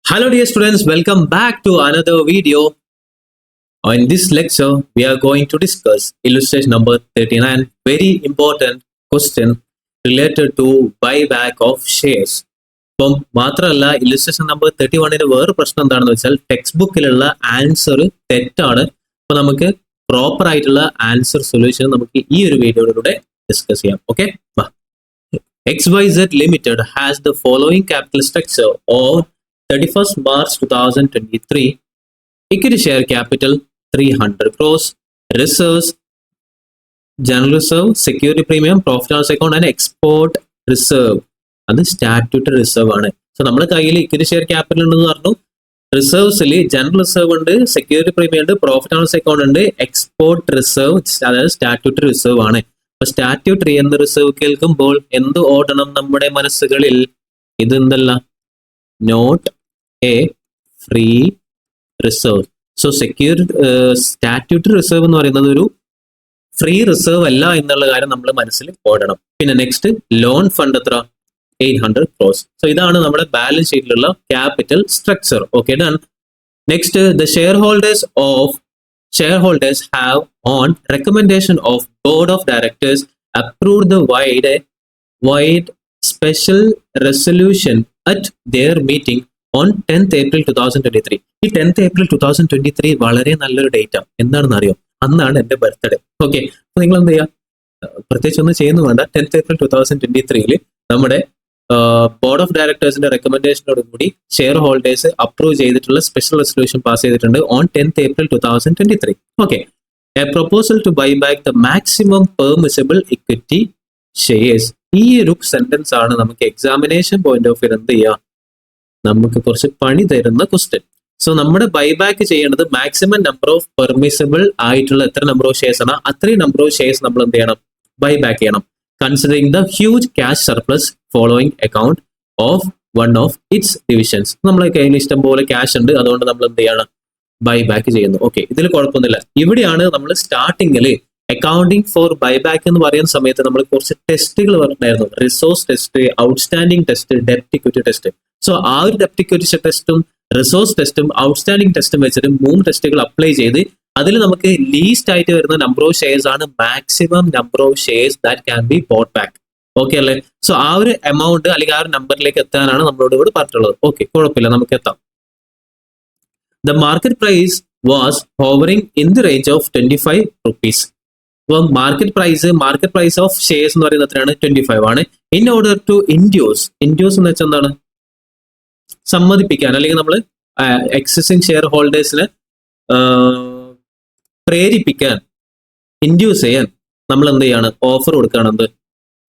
Hello dear students, welcome back to another video. In this lecture, we are going to discuss illustration number 39, very important question related to buyback of shares. അപ്പം മാത്രമല്ല illustration number 31 വേറെ പ്രശ്നം എന്താണെന്ന് വെച്ചാൽ text ബുക്കിലുള്ള answer തെറ്റാണ്. അപ്പൊ നമുക്ക് proper ആയിട്ടുള്ള ആൻസർ സൊല്യൂഷൻ നമുക്ക് ഈ ഒരു വീഡിയോയിലൂടെ ഡിസ്കസ് ചെയ്യാം. Okay, XYZ Limited has the following capital structure on 31st March 2023. Equity share capital 300 crores, reserves, general reserve, security premium, profit and loss account and export reserve. അത് statutory reserve ആണ്. So നമ്മുടെ കയ്യിൽ equity share capital ഉണ്ടെന്ന് പറഞ്ഞു. റിസർവ്സിൽ general reserve ഉണ്ട്, security premium ഉണ്ട്, profit and loss account ഉണ്ട്, export reserve അതായത് സ്റ്റാറ്റ്യൂട്ടറി റിസർവ് ആണ്. അപ്പൊ സ്റ്റാറ്റ്യൂട്ടറി എന്ന റിസർവ് കേൾക്കുമ്പോൾ എന്ത് ഓടണം നമ്മുടെ മനസ്സുകളിൽ? ഇത് എന്തല്ല, not a free reserve. So statutory reserve എന്ന് പറയുന്നത് ഒരു ഫ്രീ റിസർവ് അല്ല എന്നുള്ള കാര്യം നമ്മൾ മനസ്സിൽ ഓടണം. പിന്നെ നെക്സ്റ്റ് ലോൺ ഫണ്ട് എത്ര? 800 crores. സോ ഇതാണ് നമ്മുടെ ബാലൻസ് ഷീറ്റിലുള്ള capital structure. Okay, done. Next, the shareholders have on recommendation of board of directors approved the wide special resolution at their meeting on 10th April 2023. ഈ 10th April 2023 വളരെ നല്ലൊരു date ആണ്. എന്താണെന്ന് അറിയോ? അന്നാണ് എന്റെ ബർത്ത്ഡേ. ഓക്കെ, അപ്പൊ നിങ്ങൾ എന്ത് ചെയ്യുക? പ്രത്യേകിച്ച് ഒന്നും ചെയ്യുന്നു വേണ്ട. 10th April 2023 നമ്മുടെ ബോർഡ് ഓഫ് ഡയറക്ടേഴ്സിന്റെ റെക്കമെൻഡേഷനോട് കൂടി ഷെയർ ഹോൾഡേഴ്സ് അപ്രൂവ് ചെയ്തിട്ടുള്ള സ്പെഷ്യൽ റെസൊല്യൂഷൻ പാസ് ചെയ്തിട്ടുണ്ട് on 10th April 2023. Okay, a proposal to buy back the maximum permissible equity shares. ഈ ഒരു സെന്റൻസ് ആണ് നമുക്ക് എക്സാമിനേഷൻ പോയിന്റ് ഓഫ് വ്യൂ എന്ത് ചെയ്യുക, നമുക്ക് കുറച്ച് പണി തരുന്ന ക്വസ്റ്റ്യൻ. സോ നമ്മുടെ ബൈബാക്ക് ചെയ്യേണ്ടത് മാക്സിമം നമ്പർ ഓഫ് പെർമിസിബിൾ ആയിട്ടുള്ള എത്ര നമ്പർ ഓഫ് ഷെയർസ് ആണ് അത്രയും നമ്പർ ഓഫ് ഷെയർസ് നമ്മൾ എന്ത് ചെയ്യണം, ബൈബാക്ക് ചെയ്യണം. Considering the huge cash surplus following account of one of its divisions. നമ്മളെ കയ്യിൽ ഇഷ്ടം പോലെ ക്യാഷ് ഉണ്ട്, അതുകൊണ്ട് നമ്മൾ എന്ത് ചെയ്യണം, ബൈബാക്ക് ചെയ്യുന്നു. ഓക്കെ, ഇതിൽ കുഴപ്പമൊന്നുമില്ല. ഇവിടെയാണ് നമ്മൾ സ്റ്റാർട്ടിങ്ങിൽ അക്കൗണ്ടിങ് ഫോർ ബൈബാക്ക് എന്ന് പറയുന്ന സമയത്ത് നമ്മൾ കുറച്ച് ടെസ്റ്റുകൾ പറഞ്ഞിട്ടുണ്ടായിരുന്നു. റിസോഴ്സ് ടെസ്റ്റ്, ഔട്ട്സ്റ്റാൻഡിംഗ് ടെസ്റ്റ്, ഡെപ്റ്റ് ഇക്വിറ്റി ടെസ്റ്റ്. സോ ആ ഒരു ഡെപ്റ്റ് ഇക്വിറ്റി ടെസ്റ്റും റിസോഴ്സ് ടെസ്റ്റും ഔട്ട്സ്റ്റാൻഡിംഗ് ടെസ്റ്റും വെച്ചിട്ട് 3 ടെസ്റ്റുകൾ അപ്ലൈ ചെയ്ത് അതിൽ നമുക്ക് ലീസ്റ്റ് ആയിട്ട് വരുന്ന നമ്പർ ഓഫ് ഷെയർസ് ആണ് maximum number of shares that can be bought back. Okay അല്ലേ? സോ ആ ഒരു എമൗണ്ട് അല്ലെങ്കിൽ ആ ഒരു നമ്പറിലേക്ക് എത്താനാണ് നമ്മളോട് ഇവിടെ പറഞ്ഞിട്ടുള്ളത്. ഓക്കെ, കുഴപ്പമില്ല, നമുക്ക് എത്താം. The market price was hovering in the range of 25 rupees. അപ്പം മാർക്കറ്റ് പ്രൈസ് ഓഫ് ഷെയർസ് എന്ന് പറയുന്നത് എത്രയാണ്? 25 ആണ്. ഇൻ ഓർഡർ ടു ഇൻഡ്യൂസ് എന്ന് വെച്ചാൽ എന്താണ്? സമ്മതിപ്പിക്കാൻ അല്ലെങ്കിൽ നമ്മൾ എക്സിസ്റ്റിംഗ് ഷെയർ ഹോൾഡേഴ്സിനെ പ്രേരിപ്പിക്കാൻ, ഇൻഡ്യൂസ് ചെയ്യാൻ നമ്മൾ എന്ത് ചെയ്യാണ്, ഓഫർ കൊടുക്കുകയാണെന്ത്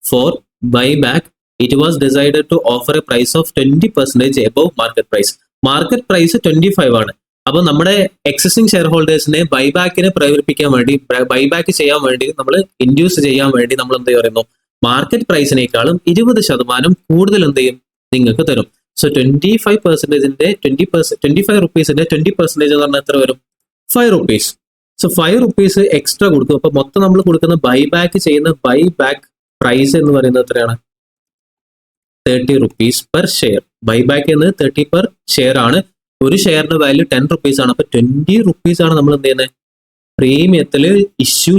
for buy back. It was decided to offer a price of 20% above market price. Market price 25 ആണ്. അപ്പൊ നമ്മുടെ എക്സിസ്റ്റിംഗ് ഷെയർ ഹോൾഡേഴ്സിനെ ബൈബാക്കിനെ പ്രേരിപ്പിക്കാൻ വേണ്ടി, ബൈബാക്ക് ചെയ്യാൻ വേണ്ടി, നമ്മൾ ഇൻഡ്യൂസ് ചെയ്യാൻ വേണ്ടി നമ്മൾ എന്ത് പറയുന്നു, മാർക്കറ്റ് പ്രൈസിനേക്കാളും 20% കൂടുതൽ എന്ത് ചെയ്യും, നിങ്ങൾക്ക് തരും. സോ 25%ന്റെ 25 rupeesന്റെ 20% എന്ന് പറഞ്ഞാൽ എത്ര വരും? 5 rupees. സോ 5 rupees എക്സ്ട്രാ കൊടുക്കും. അപ്പൊ മൊത്തം നമ്മൾ കൊടുക്കുന്ന ബൈബാക്ക് ചെയ്യുന്ന ബൈബാക്ക് പ്രൈസ് എന്ന് പറയുന്നത് എത്രയാണ്? 30 rupees പെർ ഷെയർ. ബൈബാക്ക് എന്നത് 30 പെർ ഷെയർ ആണ്. ഒരു ഷെയറിന്റെ വാല്യൂ 10 rupees ആണ്. അപ്പൊ 20 rupees ആണ് നമ്മൾ എന്ത് ചെയ്യുന്നത്, പ്രീമിയത്തിൽ ഇഷ്യൂ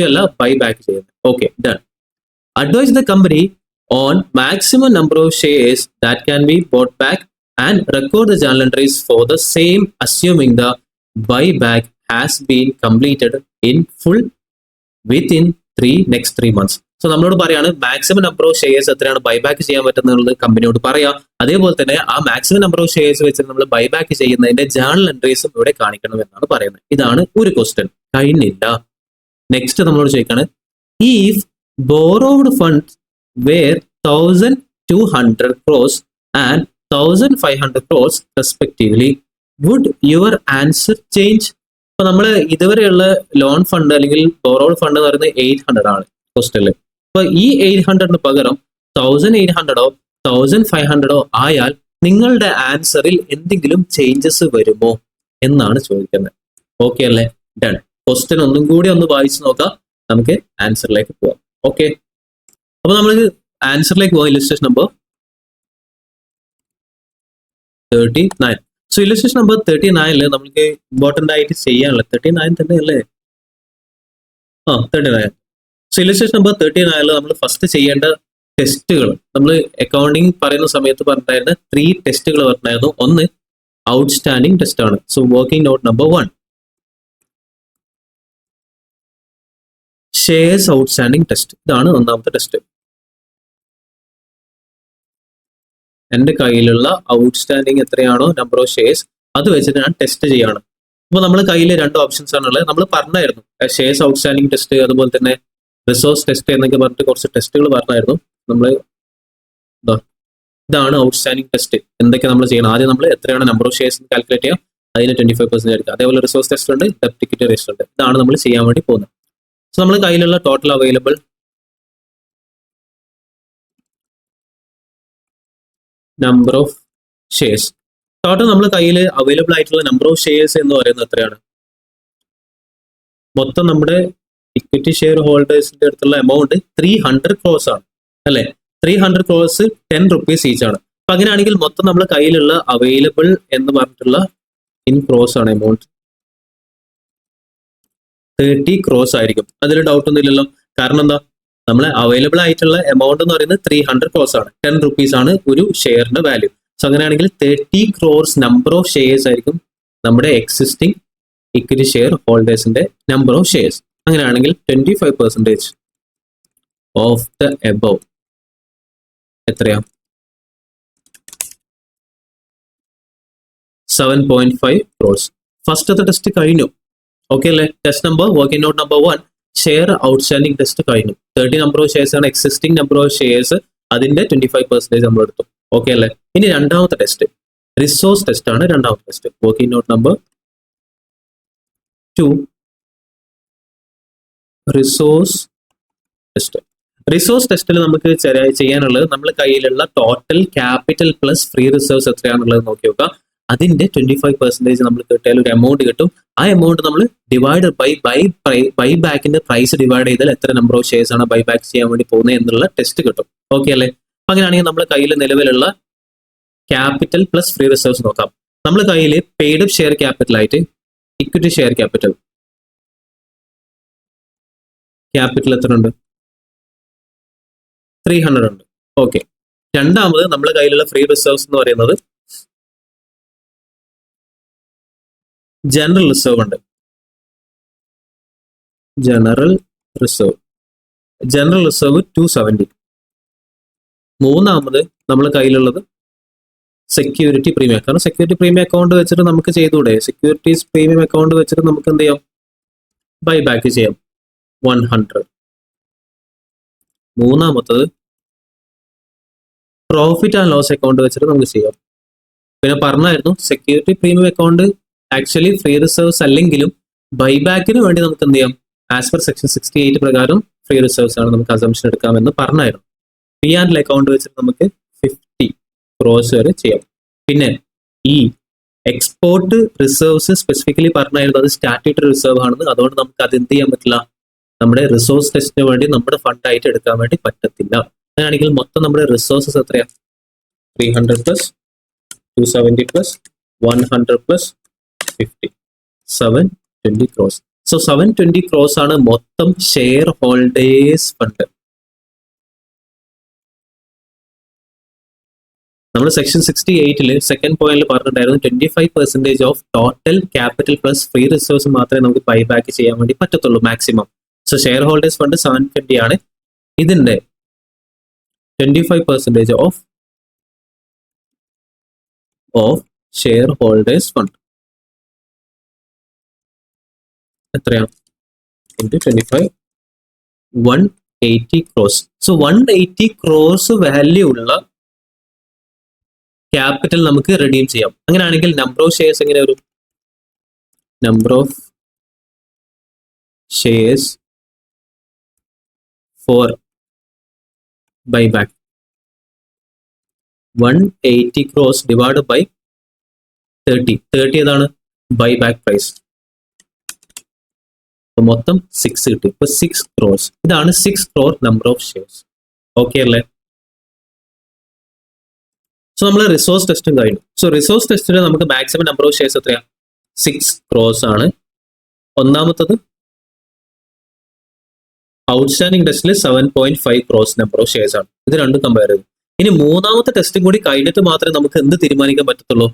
അല്ല ബൈബാക്ക് ചെയ്യുന്നത്. Okay, done. Advise the company on maximum number of shares that can be bought back and record the journal entries for the same, assuming the buyback has been completed in full within next 3 months. So നമ്മളോട് പറയാണ് maximum number of shares എത്രയാണ് buyback ചെയ്യാൻ പറ്റുന്നത് കമ്പനിയോട് പറയാം. അതേപോലെ തന്നെ ആ maximum number of shares വെച്ച് നമ്മൾ ബൈബാക്ക് ചെയ്യുന്നതിന്റെ ജേണൽ എൻട്രീസും ഇവിടെ കാണിക്കണം എന്നാണ് പറയുന്നത്. ഇതാണ് ഒരു ക്വസ്റ്റ്യൻ. കഴിഞ്ഞില്ല. നെക്സ്റ്റ് നമ്മളോട് ചോദിക്കാണ്, if borrowed funds were 1,200 crores and 1,500 crores respectively, would your answer change? അപ്പൊ നമ്മൾ ഇതുവരെയുള്ള ലോൺ ഫണ്ട് അല്ലെങ്കിൽ ബോറോഡ് ഫണ്ട് എന്ന് പറയുന്നത് 800 ആണ് ക്വസ്റ്റ്യനിൽ. അപ്പൊ ഈ 800 പകരം 1,800 1,500 ആയാൽ നിങ്ങളുടെ ആൻസറിൽ എന്തെങ്കിലും ചേഞ്ചസ് വരുമോ എന്നാണ് ചോദിക്കുന്നത്. ഓക്കെ അല്ലേ? ഡൺ. ക്വസ്റ്റ്യൻ ഒന്നും കൂടി ഒന്ന് വായിച്ചു നോക്കാം, നമുക്ക് ആൻസറിലേക്ക് പോവാം. ഓക്കെ, അപ്പൊ നമ്മൾ ആൻസറിലേക്ക് പോകാം. Illustration number 39. So illustration number 39 നമുക്ക് ഇമ്പോർട്ടന്റ് ആയിട്ട് ചെയ്യാനുള്ളത് 39 തന്നെ അല്ലേ? 39. സോ ഇല്ലസ്ട്രേഷൻ നമ്പർ 39 നമ്മൾ ഫസ്റ്റ് ചെയ്യേണ്ട ടെസ്റ്റുകൾ നമ്മൾ അക്കൗണ്ടിങ് പറയുന്ന സമയത്ത് പറഞ്ഞിട്ടായിരുന്നു 3 ടെസ്റ്റുകൾ പറഞ്ഞായിരുന്നു. ഒന്ന് ഔട്ട്സ്റ്റാൻഡിംഗ് ടെസ്റ്റ് ആണ്. So working note number 1 shares outstanding test. ഇതാണ് ഒന്നാമത്തെ ടെസ്റ്റ്. എൻ്റെ കയ്യിലുള്ള ഔട്ട്സ്റ്റാൻഡിംഗ് എത്രയാണോ നമ്പർ ഓഫ് ഷെയർസ് അത് വെച്ചിട്ട് ഞാൻ ടെസ്റ്റ് ചെയ്യാണ്. അപ്പോൾ നമ്മൾ കയ്യിൽ 2 ഓപ്ഷൻസ് ആണുള്ളത്. നമ്മൾ പറഞ്ഞായിരുന്നു ഷെയർസ് ഔട്ട്സ്റ്റാൻഡിംഗ് ടെസ്റ്റ്, അതുപോലെ തന്നെ റിസോഴ്സ് ടെസ്റ്റ് എന്നൊക്കെ പറഞ്ഞിട്ട് കുറച്ച് ടെസ്റ്റുകൾ പറഞ്ഞായിരുന്നു. നമ്മൾ ഇതാണ് ഔട്ട്സ്റ്റാൻഡിംഗ് ടെസ്റ്റ്. എന്തൊക്കെ നമ്മൾ ചെയ്യണം? ആദ്യം നമ്മൾ എത്രയാണ് നമ്പർ ഓഫ് ഷെയർസ് കാൽക്കുലേറ്റ് ചെയ്യാം, അതിന് 25% എടുക്കുക. അതേപോലെ റിസോഴ്സ് ടെസ്റ്റ് ഉണ്ട്, ഡെപ്റ്റ് ഇക്വിറ്റി രജിസ്റ്റർ ഉണ്ട്. ഇതാണ് നമ്മൾ ചെയ്യാൻ വേണ്ടി പോകുന്നത്. സോ നമ്മൾ കയ്യിലുള്ള total available number of shares, total നമ്മൾ കയ്യിൽ അവൈലബിൾ ആയിട്ടുള്ള നമ്പർ ഓഫ് ഷെയർസ് എന്ന് പറയുന്നത് എത്രയാണ്? മൊത്തം നമ്മുടെ ഇക്വിറ്റി ഷെയർ ഹോൾഡേഴ്സിന്റെ അടുത്തുള്ള എമൗണ്ട് 300 crores ആണ് അല്ലെ? 300 crores 10 rupees ഈച്ച് ആണ്. അപ്പൊ അങ്ങനെയാണെങ്കിൽ മൊത്തം നമ്മുടെ കയ്യിലുള്ള അവൈലബിൾ എന്ന് പറഞ്ഞിട്ടുള്ള ഇൻ ക്രോസ് ആണ് എമൗണ്ട് 30 crores ആയിരിക്കും. അതിൽ ഡൗട്ട് ഒന്നും ഇല്ലല്ലോ. കാരണം എന്താ, നമ്മളെ അവൈലബിൾ ആയിട്ടുള്ള എമൗണ്ട് എന്ന് പറയുന്നത് 300 crores ആണ്. 10 rupees ആണ് ഒരു ഷെയറിന്റെ വാല്യൂ. സോ അങ്ങനെയാണെങ്കിൽ 30 crores നമ്പർ ഓഫ് ഷെയർസ് ആയിരിക്കും നമ്മുടെ എക്സിസ്റ്റിംഗ് ഇക്വിറ്റി ഷെയർ ഹോൾഡേഴ്സിന്റെ നമ്പർ ഓഫ് ഷെയർസ്. അങ്ങനെയാണെങ്കിൽ 25% ഓഫ് ദ എബവ് എത്രയാ? 7.5 crores. ഫസ്റ്റത്തെ ടെസ്റ്റ് കഴിഞ്ഞു. ഓക്കെ അല്ലേ? Test number working note number 1 share outstanding test കഴിഞ്ഞു. 30 നമ്പർ ഓഫ് ഷെയർസ് ആണ് എക്സിസ്റ്റിംഗ് നമ്പർ ഓഫ് ഷെയർസ്, അതിന്റെ 25% നമ്മൾ എടുത്തു. ഓക്കെ അല്ലേ? ഇനി രണ്ടാമത്തെ ടെസ്റ്റ് റിസോഴ്സ് ടെസ്റ്റ് ആണ്. രണ്ടാമത്തെ test working note number 2 resource test. Resource ടെസ്റ്റിൽ നമുക്ക് ചെയ്യാനുള്ളത് നമ്മൾ കയ്യിലുള്ള total capital plus free reserves എത്രയാണുള്ളത് നോക്കി നോക്കാം. അതിന്റെ 25% നമ്മൾ കിട്ടിയാൽ ഒരു എമൗണ്ട് കിട്ടും. ആ എമൗണ്ട് നമ്മൾ ഡിവൈഡ് ബൈ ബാക്കിന്റെ പ്രൈസ് ഡിവൈഡ് ചെയ്താൽ എത്ര നമ്പർ ഓഫ് ഷെയർസ് ആണ് ബൈ ബാക്ക് ചെയ്യാൻ വേണ്ടി പോകുന്നത് എന്നുള്ള ടെസ്റ്റ് കിട്ടും. ഓക്കെ അല്ലേ? അങ്ങനെയാണെങ്കിൽ നമ്മുടെ കയ്യിൽ നിലവിലുള്ള ക്യാപിറ്റൽ പ്ലസ് ഫ്രീ റിസർവ്സ് നോക്കാം. നമ്മൾ കയ്യിൽ പെയ്ഡ് അപ്പ് ഷെയർ ക്യാപിറ്റൽ ആയിട്ട് ഇക്വിറ്റി ഷെയർ ക്യാപിറ്റൽ എത്ര ഉണ്ട്? 300 ഉണ്ട്. ഓക്കെ. രണ്ടാമത് നമ്മുടെ കയ്യിലുള്ള ഫ്രീ റിസർവ്സ് എന്ന് പറയുന്നത് ജനറൽ റിസർവ് ഉണ്ട്. General reserve 270. മൂന്നാമത് നമ്മുടെ കയ്യിലുള്ളത് സെക്യൂരിറ്റി പ്രീമിയം. കാരണം സെക്യൂരിറ്റി പ്രീമിയം അക്കൗണ്ട് വെച്ചിട്ട് നമുക്ക് ചെയ്തുകൂടെ? സെക്യൂരിറ്റീസ് പ്രീമിയം അക്കൗണ്ട് വെച്ചിട്ട് നമുക്ക് എന്ത് ചെയ്യാം? ബൈ ബാക്ക് ചെയ്യാം 100. മൂന്നാമത്തത് പ്രോഫിറ്റ് ആൻഡ് ലോസ് അക്കൗണ്ട് വെച്ചിട്ട് നമുക്ക് ചെയ്യാം. പിന്നെ പറഞ്ഞായിരുന്നു security premium account actually free reserves അല്ലെങ്കിലും ബൈബാക്കിന് വേണ്ടി നമുക്ക് എന്ത് ചെയ്യാം? ആസ് പെർ സെക്ഷൻ 68 പ്രകാരം ഫ്രീ റിസർവ്സ് ആണ് നമുക്ക് അസംഷൻ എടുക്കാമെന്ന് പറഞ്ഞായിരുന്നു. പി ആൻഡ് അക്കൗണ്ട് വെച്ചിട്ട് നമുക്ക് 50 crores വരെ ചെയ്യാം. പിന്നെ ഈ എക്സ്പോർട്ട് റിസർവ്സ് സ്പെസിഫിക്കലി പറഞ്ഞായിരുന്നു അത് സ്റ്റാറ്റ്യൂട്ടറി റിസർവ് ആണെന്ന്. അതുകൊണ്ട് നമുക്ക് അത് എന്ത് ചെയ്യാൻ പറ്റില്ല? നമ്മുടെ റിസോഴ്സ് ടെസ്റ്റിന് വേണ്ടി നമ്മുടെ ഫണ്ട് ആയിട്ട് എടുക്കാൻ വേണ്ടി പറ്റത്തില്ല. അങ്ങനെയാണെങ്കിൽ മൊത്തം നമ്മുടെ റിസോഴ്സസ് എത്രയാ? 300 plus 270 plus 100 plus 50 720 crores. So 720 crores ആണ് മൊത്തം ഷെയർ ഹോൾഡേഴ്സ് ഫണ്ട്. നമ്മൾ സെക്ഷൻ 68 സെക്കൻഡ് പോയിന്റിൽ പറഞ്ഞിട്ടുണ്ടായിരുന്നു 25% of total capital plus free reserves മാത്രമേ നമുക്ക് ബൈ ബാക്ക് ചെയ്യാൻ വേണ്ടി പറ്റത്തുള്ളൂ maximum. So share holders fund 720 ആണ്. ഇതിന്റെ 25% ഓഫ് ഷെയർ ഹോൾഡേഴ്സ് ഫണ്ട് എത്രയാണ്? 25 180 crores. സോ 180 crores വാല്യൂ ഉള്ള ക്യാപിറ്റൽ നമുക്ക് റെഡീം ചെയ്യാം. അങ്ങനെയാണെങ്കിൽ നമ്പർ ഓഫ് ഷെയർസ് എങ്ങനെ വരും? Number of shares for buyback 180 crores divide by 30 ഏതാണ്? Buyback price. മൊത്തം 6 കിട്ടി. ഇപ്പൊ 6 crores. ഇതാണ് 6 crore number of shares. Okay അല്ലേ? സോ നമ്മൾ റിസോഴ്സ് ടെസ്റ്റും കഴിഞ്ഞു. സോ റിസോഴ്സ് ടെസ്റ്റിൽ നമുക്ക് മാക്സിമം നമ്പർ ഓഫ് ഷെയർസ് എത്രയാണ്? 6 crores ആണ്. ഒന്നാമത്തത് ഔട്ട്സ്റ്റാൻഡിംഗ് ടെസ്റ്റിൽ 7.5 crores നമ്പർ ഓഫ് ഷെയർസ് ആണ്. ഇത് രണ്ടും കമ്പയർ ചെയ്തു. ഇനി മൂന്നാമത്തെ ടെസ്റ്റും കൂടി കഴിഞ്ഞിട്ട് മാത്രമേ നമുക്ക് എന്ത് തീരുമാനിക്കാൻ പറ്റത്തുള്ളൂ?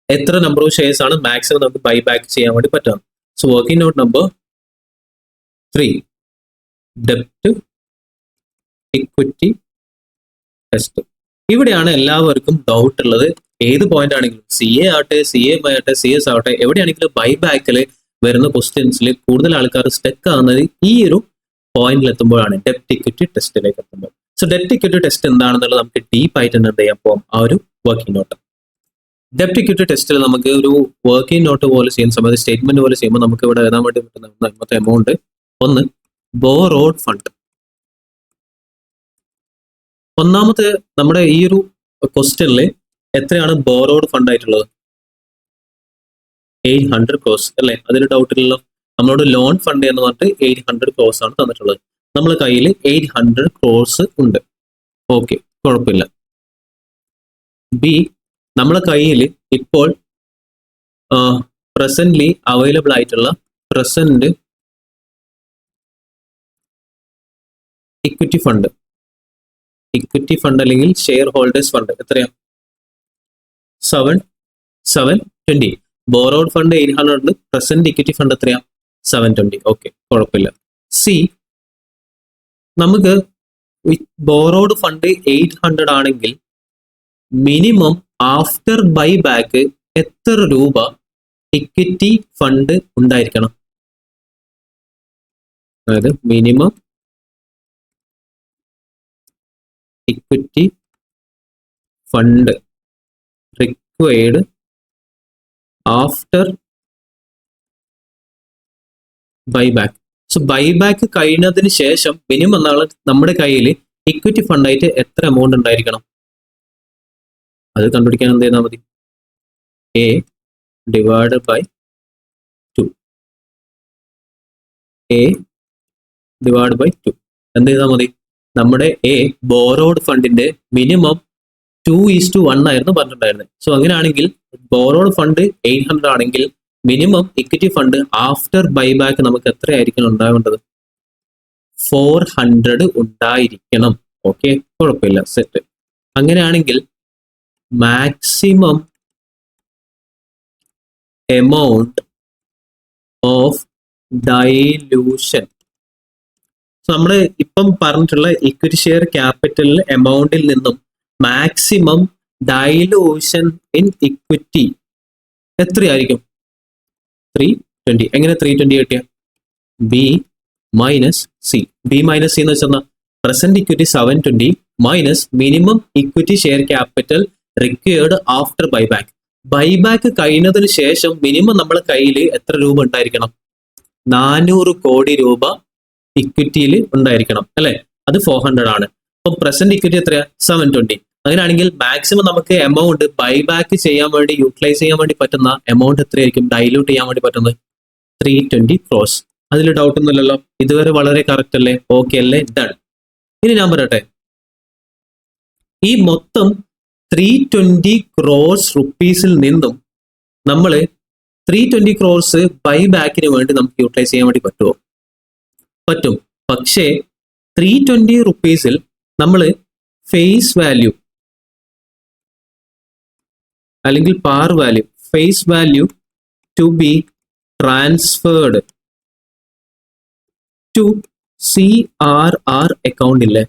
എത്ര നമ്പർ ഓഫ് ഷെയർസ് ആണ് മാക്സിമം നമുക്ക് ബൈ ബാക്ക് ചെയ്യാൻ വേണ്ടി പറ്റാം. സോ വർക്കിംഗ് നോട്ട് നമ്പർ 3, ഡെപ്റ്റ് ഇക്വിറ്റി ടെസ്റ്റ്. ഇവിടെയാണ് എല്ലാവർക്കും ഡൗട്ട് ഉള്ളത്. ഏത് പോയിന്റ് ആണെങ്കിലും CA ആവട്ടെ, CMA ആവട്ടെ, CS ആവട്ടെ, എവിടെയാണെങ്കിലും ബൈ ബാക്കിൽ വരുന്ന ക്വസ്റ്റ്യൻസിൽ കൂടുതൽ ആൾക്കാർ സ്റ്റക്ക് ആവുന്നത് ഈ ഒരു പോയിന്റിൽ എത്തുമ്പോഴാണ്, ഡെപ്റ്റ് ഇക്വിറ്റി ടെസ്റ്റിലേക്ക് എത്തുമ്പോൾ. സോ ഡെപ്റ്റ് ഇക്വിറ്റി ടെസ്റ്റ് എന്താണെന്നുള്ളത് നമുക്ക് ഡീപ്പ് ആയിട്ട് എന്ത് ചെയ്യാൻ പോകാം, ആ ഒരു വർക്കിംഗ് നോട്ട്. ഡെപ്റ്റ് ഇക്വിറ്റി ടെസ്റ്റിൽ നമുക്ക് ഒരു വർക്കിംഗ് നോട്ട് പോലെ ചെയ്യുന്ന സമയത്ത്, സ്റ്റേറ്റ്മെന്റ് പോലെ ചെയ്യുമ്പോൾ നമുക്ക് ഇവിടെ എഴുതാൻ വേണ്ടി പറ്റുന്ന എമൗണ്ട്, ഒന്ന് ബോറോഡ് ഫണ്ട്. ഒന്നാമത്തെ നമ്മുടെ ഈ ഒരു ക്വസ്റ്റ്യനിൽ എത്രയാണ് ബോറോഡ് ഫണ്ട് ആയിട്ടുള്ളത്? 800 crores അല്ലെ? അതിൽ ഡൗട്ട് ഇല്ലല്ലോ. നമ്മളോട് ലോൺ ഫണ്ട് എന്ന് പറഞ്ഞിട്ട് 800 crores ആണ് തന്നിട്ടുള്ളത്. നമ്മളെ കയ്യിൽ 800 crores ഉണ്ട്. ഓക്കെ, കുഴപ്പമില്ല. ബി, നമ്മളെ കയ്യിൽ ഇപ്പോൾ പ്രസന്റ്ലി അവൈലബിൾ ആയിട്ടുള്ള പ്രസന്റ് ഇക്വിറ്റി ഫണ്ട് അല്ലെങ്കിൽ ഷെയർ ഹോൾഡേഴ്സ് ഫണ്ട് എത്രയാ? 720. Borrowed fund 800, present equity fund എത്രയാ? 720. ഓക്കെ, കുഴപ്പമില്ല. സി, നമുക്ക് ബോറോഡ് ഫണ്ട് 800 ആണെങ്കിൽ മിനിമം ആഫ്റ്റർ ബൈ ബാക്ക് എത്ര രൂപ ഇക്വിറ്റി ഫണ്ട് ഉണ്ടായിരിക്കണം? അതായത് minimum equity fund required after buyback. So buyback കഴിഞ്ഞതിന് ശേഷം മിനിമം നമ്മുടെ കയ്യിൽ ഇക്വിറ്റി ഫണ്ടായിട്ട് എത്ര എമൗണ്ട് ഉണ്ടായിരിക്കണം? അത് കണ്ടുപിടിക്കാൻ എന്ത് ചെയ്താൽ മതി? A divide by 2. A divide by 2 എന്ത് ചെയ്താൽ മതി? നമ്മുടെ A ബോറോഡ് ഫണ്ടിന്റെ മിനിമം 2:1 ആയിരുന്നു പറഞ്ഞിട്ടുണ്ടായിരുന്നത്. സോ അങ്ങനെയാണെങ്കിൽ ബോറോഡ് ഫണ്ട് 800 ആണെങ്കിൽ minimum equity fund after buyback നമുക്ക് എത്രയായിരിക്കണം ഉണ്ടാവേണ്ടത്? 400 ഉണ്ടായിരിക്കണം. ഓക്കെ, കുഴപ്പമില്ല, സെറ്റ്. അങ്ങനെയാണെങ്കിൽ maximum amount of dilution. So നമ്മൾ ഇപ്പം പറഞ്ഞിട്ടുള്ള ഇക്വിറ്റി ഷെയർ ക്യാപിറ്റൽ എമൗണ്ടിൽ നിന്നും മാക്സിമം ഡൈലൂഷൻ ഇൻ ഇക്വിറ്റി എത്രയായിരിക്കും? 320. എങ്ങനെ 320 കിട്ടിയ? B minus C. B minus C എന്ന് വെച്ചാൽ present equity 720 minus minimum equity share capital required after buyback. Buyback കഴിഞ്ഞതിന് ശേഷം മിനിമം നമ്മളെ കയ്യിൽ എത്ര രൂപ ഉണ്ടായിരിക്കണം? 400 കോടി രൂപ ഇക്വിറ്റിയിൽ ഉണ്ടായിരിക്കണം അല്ലെ? അത് 400 ആണ്. അപ്പം പ്രസന്റ് ഇക്വിറ്റി എത്രയാ? 720. അങ്ങനെയാണെങ്കിൽ മാക്സിമം നമുക്ക് എമൗണ്ട് ബൈബാക്ക് ചെയ്യാൻ വേണ്ടി യൂട്ടിലൈസ് ചെയ്യാൻ വേണ്ടി പറ്റുന്ന എമൗണ്ട് എത്രയായിരിക്കും? ഡൈല്യൂട്ട് ചെയ്യാൻ വേണ്ടി പറ്റുന്നത് 320 crores. അതിൽ ഡൗട്ട് ഒന്നുമില്ലല്ലോ. ഇതുവരെ വളരെ കറക്റ്റ് അല്ലേ? ഓക്കെ അല്ലേ? ഡൺ. ഇനി ഞാൻ പറയട്ടെ, ഈ മൊത്തം 320 crores റുപ്പീസിൽ നിന്നും നമ്മൾ 320 crores ബൈബാക്കിന് വേണ്ടി നമുക്ക് യൂട്ടിലൈസ് ചെയ്യാൻ വേണ്ടി പറ്റുമോ? പറ്റും. പക്ഷേ 320 റുപ്പീസിൽ നമ്മൾ ഫേസ് വാല്യൂ അല്ലെങ്കിൽ par value, face value to be transferred to CRR account ഇല്ലേ?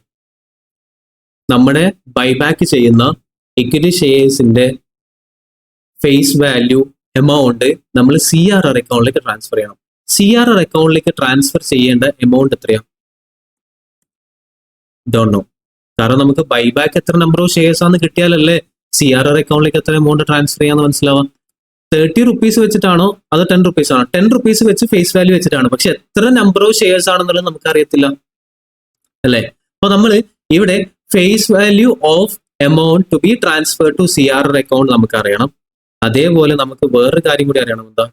നമ്മുടെ ബൈബാക്ക് ചെയ്യുന്ന ഇക്വിറ്റി ഷെയർസിന്റെ ഫേസ് വാല്യൂ എമൗണ്ട് നമ്മൾ CRR അക്കൗണ്ടിലേക്ക് ട്രാൻസ്ഫർ ചെയ്യണം. CRR അക്കൗണ്ടിലേക്ക് ട്രാൻസ്ഫർ ചെയ്യേണ്ട എമൗണ്ട് എത്രയാണ്? Don't know. കാരണം നമുക്ക് ബൈബാക്ക് എത്ര നമ്പർ ഓഫ് ഷെയർസ് ആണെന്ന് കിട്ടിയാലല്ലേ CRR അക്കൗണ്ടിലേക്ക് എത്ര എമൗണ്ട് ട്രാൻസ്ഫർ ചെയ്യാന്ന് മനസ്സിലാവാം. 30 റുപ്പീസ് വെച്ചിട്ടാണോ അതോ 10 റുപ്പീസ് ആണോ? 10 റുപ്പീസ് വെച്ച് ഫേസ് വാല്യൂ വെച്ചിട്ടാണ്. പക്ഷെ എത്ര നമ്പർ ഓഫ് ഷെയർസ് ആണെന്നുള്ളത് നമുക്ക് അറിയത്തില്ല അല്ലെ? അപ്പൊ നമ്മൾ ഇവിടെ face value of amount to be transfer to CRR account നമുക്ക് അറിയണം. അതേപോലെ നമുക്ക് വേറൊരു കാര്യം കൂടി അറിയണം. എന്താ?